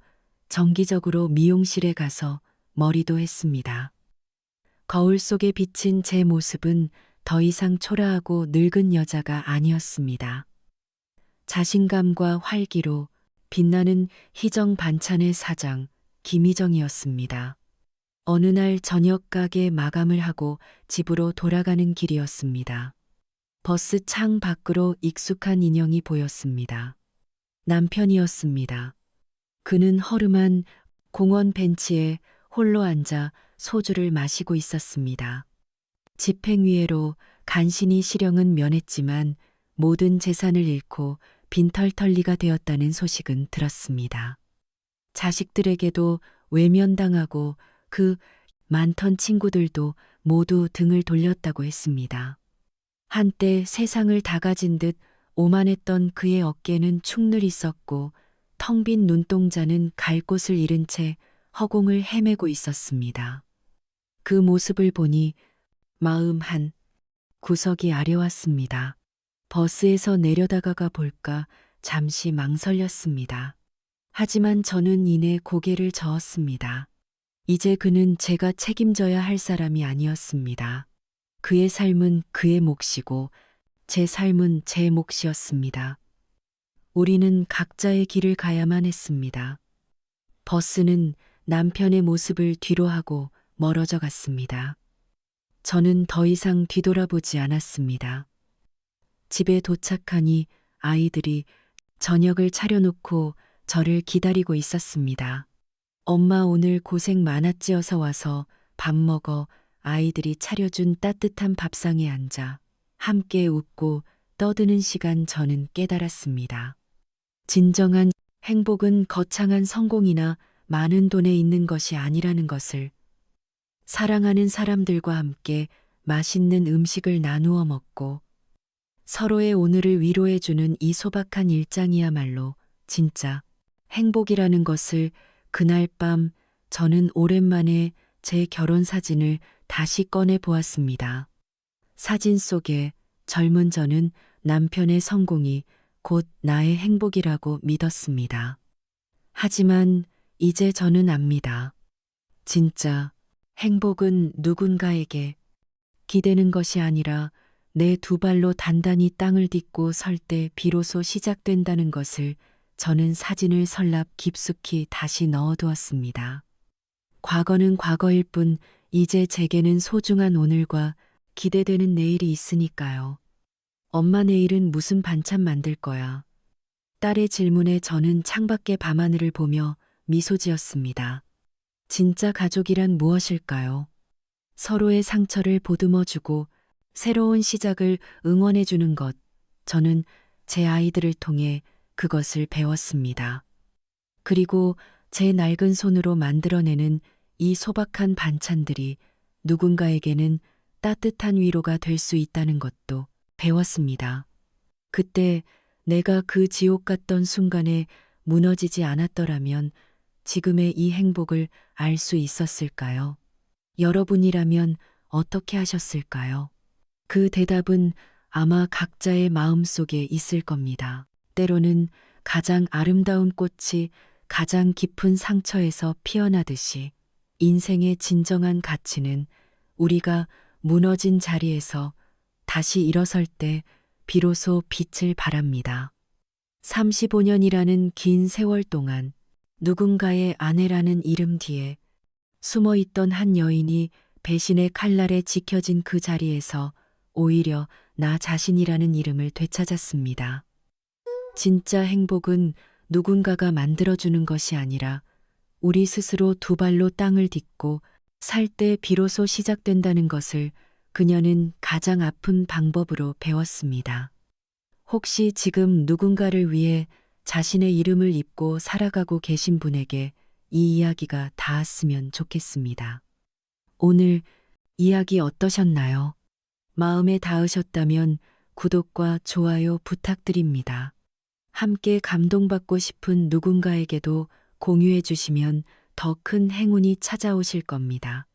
정기적으로 미용실에 가서 머리도 했습니다. 거울 속에 비친 제 모습은 더 이상 초라하고 늙은 여자가 아니었습니다. 자신감과 활기로 빛나는 희정 반찬의 사장 김희정이었습니다. 어느 날 저녁 가게 마감을 하고 집으로 돌아가는 길이었습니다. 버스 창 밖으로 익숙한 인형이 보였습니다. 남편이었습니다. 그는 허름한 공원 벤치에 홀로 앉아 소주를 마시고 있었습니다. 집행유예로 간신히 실형은 면했지만 모든 재산을 잃고 빈털털리가 되었다는 소식은 들었습니다. 자식들에게도 외면당하고 그 많던 친구들도 모두 등을 돌렸다고 했습니다. 한때 세상을 다 가진 듯 오만했던 그의 어깨는 축늘 있었고 텅 빈 눈동자는 갈 곳을 잃은 채 허공을 헤매고 있었습니다. 그 모습을 보니 마음 한 구석이 아려왔습니다. 버스에서 내려다가 볼까 잠시 망설였습니다. 하지만 저는 이내 고개를 저었습니다. 이제 그는 제가 책임져야 할 사람이 아니었습니다. 그의 삶은 그의 몫이고 제 삶은 제 몫이었습니다. 우리는 각자의 길을 가야만 했습니다. 버스는 남편의 모습을 뒤로하고 멀어져 갔습니다. 저는 더 이상 뒤돌아보지 않았습니다. 집에 도착하니 아이들이 저녁을 차려놓고 저를 기다리고 있었습니다. 엄마 오늘 고생 많았지 어서 와서 밥 먹어. 아이들이 차려준 따뜻한 밥상에 앉아 함께 웃고 떠드는 시간 저는 깨달았습니다. 진정한 행복은 거창한 성공이나 많은 돈에 있는 것이 아니라는 것을, 사랑하는 사람들과 함께 맛있는 음식을 나누어 먹고 서로의 오늘을 위로해주는 이 소박한 일상이야말로 진짜 행복이라는 것을 그날 밤 저는 오랜만에 제 결혼 사진을 다시 꺼내 보았습니다. 사진 속에 젊은 저는 남편의 성공이 곧 나의 행복이라고 믿었습니다. 하지만 이제 저는 압니다. 진짜 행복은 누군가에게 기대는 것이 아니라 내 두 발로 단단히 땅을 딛고 설 때 비로소 시작된다는 것을 저는 사진을 서랍 깊숙이 다시 넣어두었습니다. 과거는 과거일 뿐 이제 제게는 소중한 오늘과 기대되는 내일이 있으니까요. 엄마 내일은 무슨 반찬 만들 거야? 딸의 질문에 저는 창밖의 밤하늘을 보며 미소 지었습니다. 진짜 가족이란 무엇일까요? 서로의 상처를 보듬어주고 새로운 시작을 응원해주는 것. 저는 제 아이들을 통해 그것을 배웠습니다. 그리고 제 낡은 손으로 만들어내는 이 소박한 반찬들이 누군가에게는 따뜻한 위로가 될 수 있다는 것도 배웠습니다. 그때 내가 그 지옥 같던 순간에 무너지지 않았더라면 지금의 이 행복을 알 수 있었을까요? 여러분이라면 어떻게 하셨을까요? 그 대답은 아마 각자의 마음 속에 있을 겁니다. 때로는 가장 아름다운 꽃이 가장 깊은 상처에서 피어나듯이 인생의 진정한 가치는 우리가 무너진 자리에서 다시 일어설 때 비로소 빛을 발합니다. 35년이라는 긴 세월 동안 누군가의 아내라는 이름 뒤에 숨어있던 한 여인이 배신의 칼날에 지켜진 그 자리에서 오히려 나 자신이라는 이름을 되찾았습니다. 진짜 행복은 누군가가 만들어주는 것이 아니라 우리 스스로 두 발로 땅을 딛고 살 때 비로소 시작된다는 것을 그녀는 가장 아픈 방법으로 배웠습니다. 혹시 지금 누군가를 위해 자신의 이름을 입고 살아가고 계신 분에게 이 이야기가 닿았으면 좋겠습니다. 오늘 이야기 어떠셨나요? 마음에 닿으셨다면 구독과 좋아요 부탁드립니다. 함께 감동받고 싶은 누군가에게도 공유해 주시면 더 큰 행운이 찾아오실 겁니다.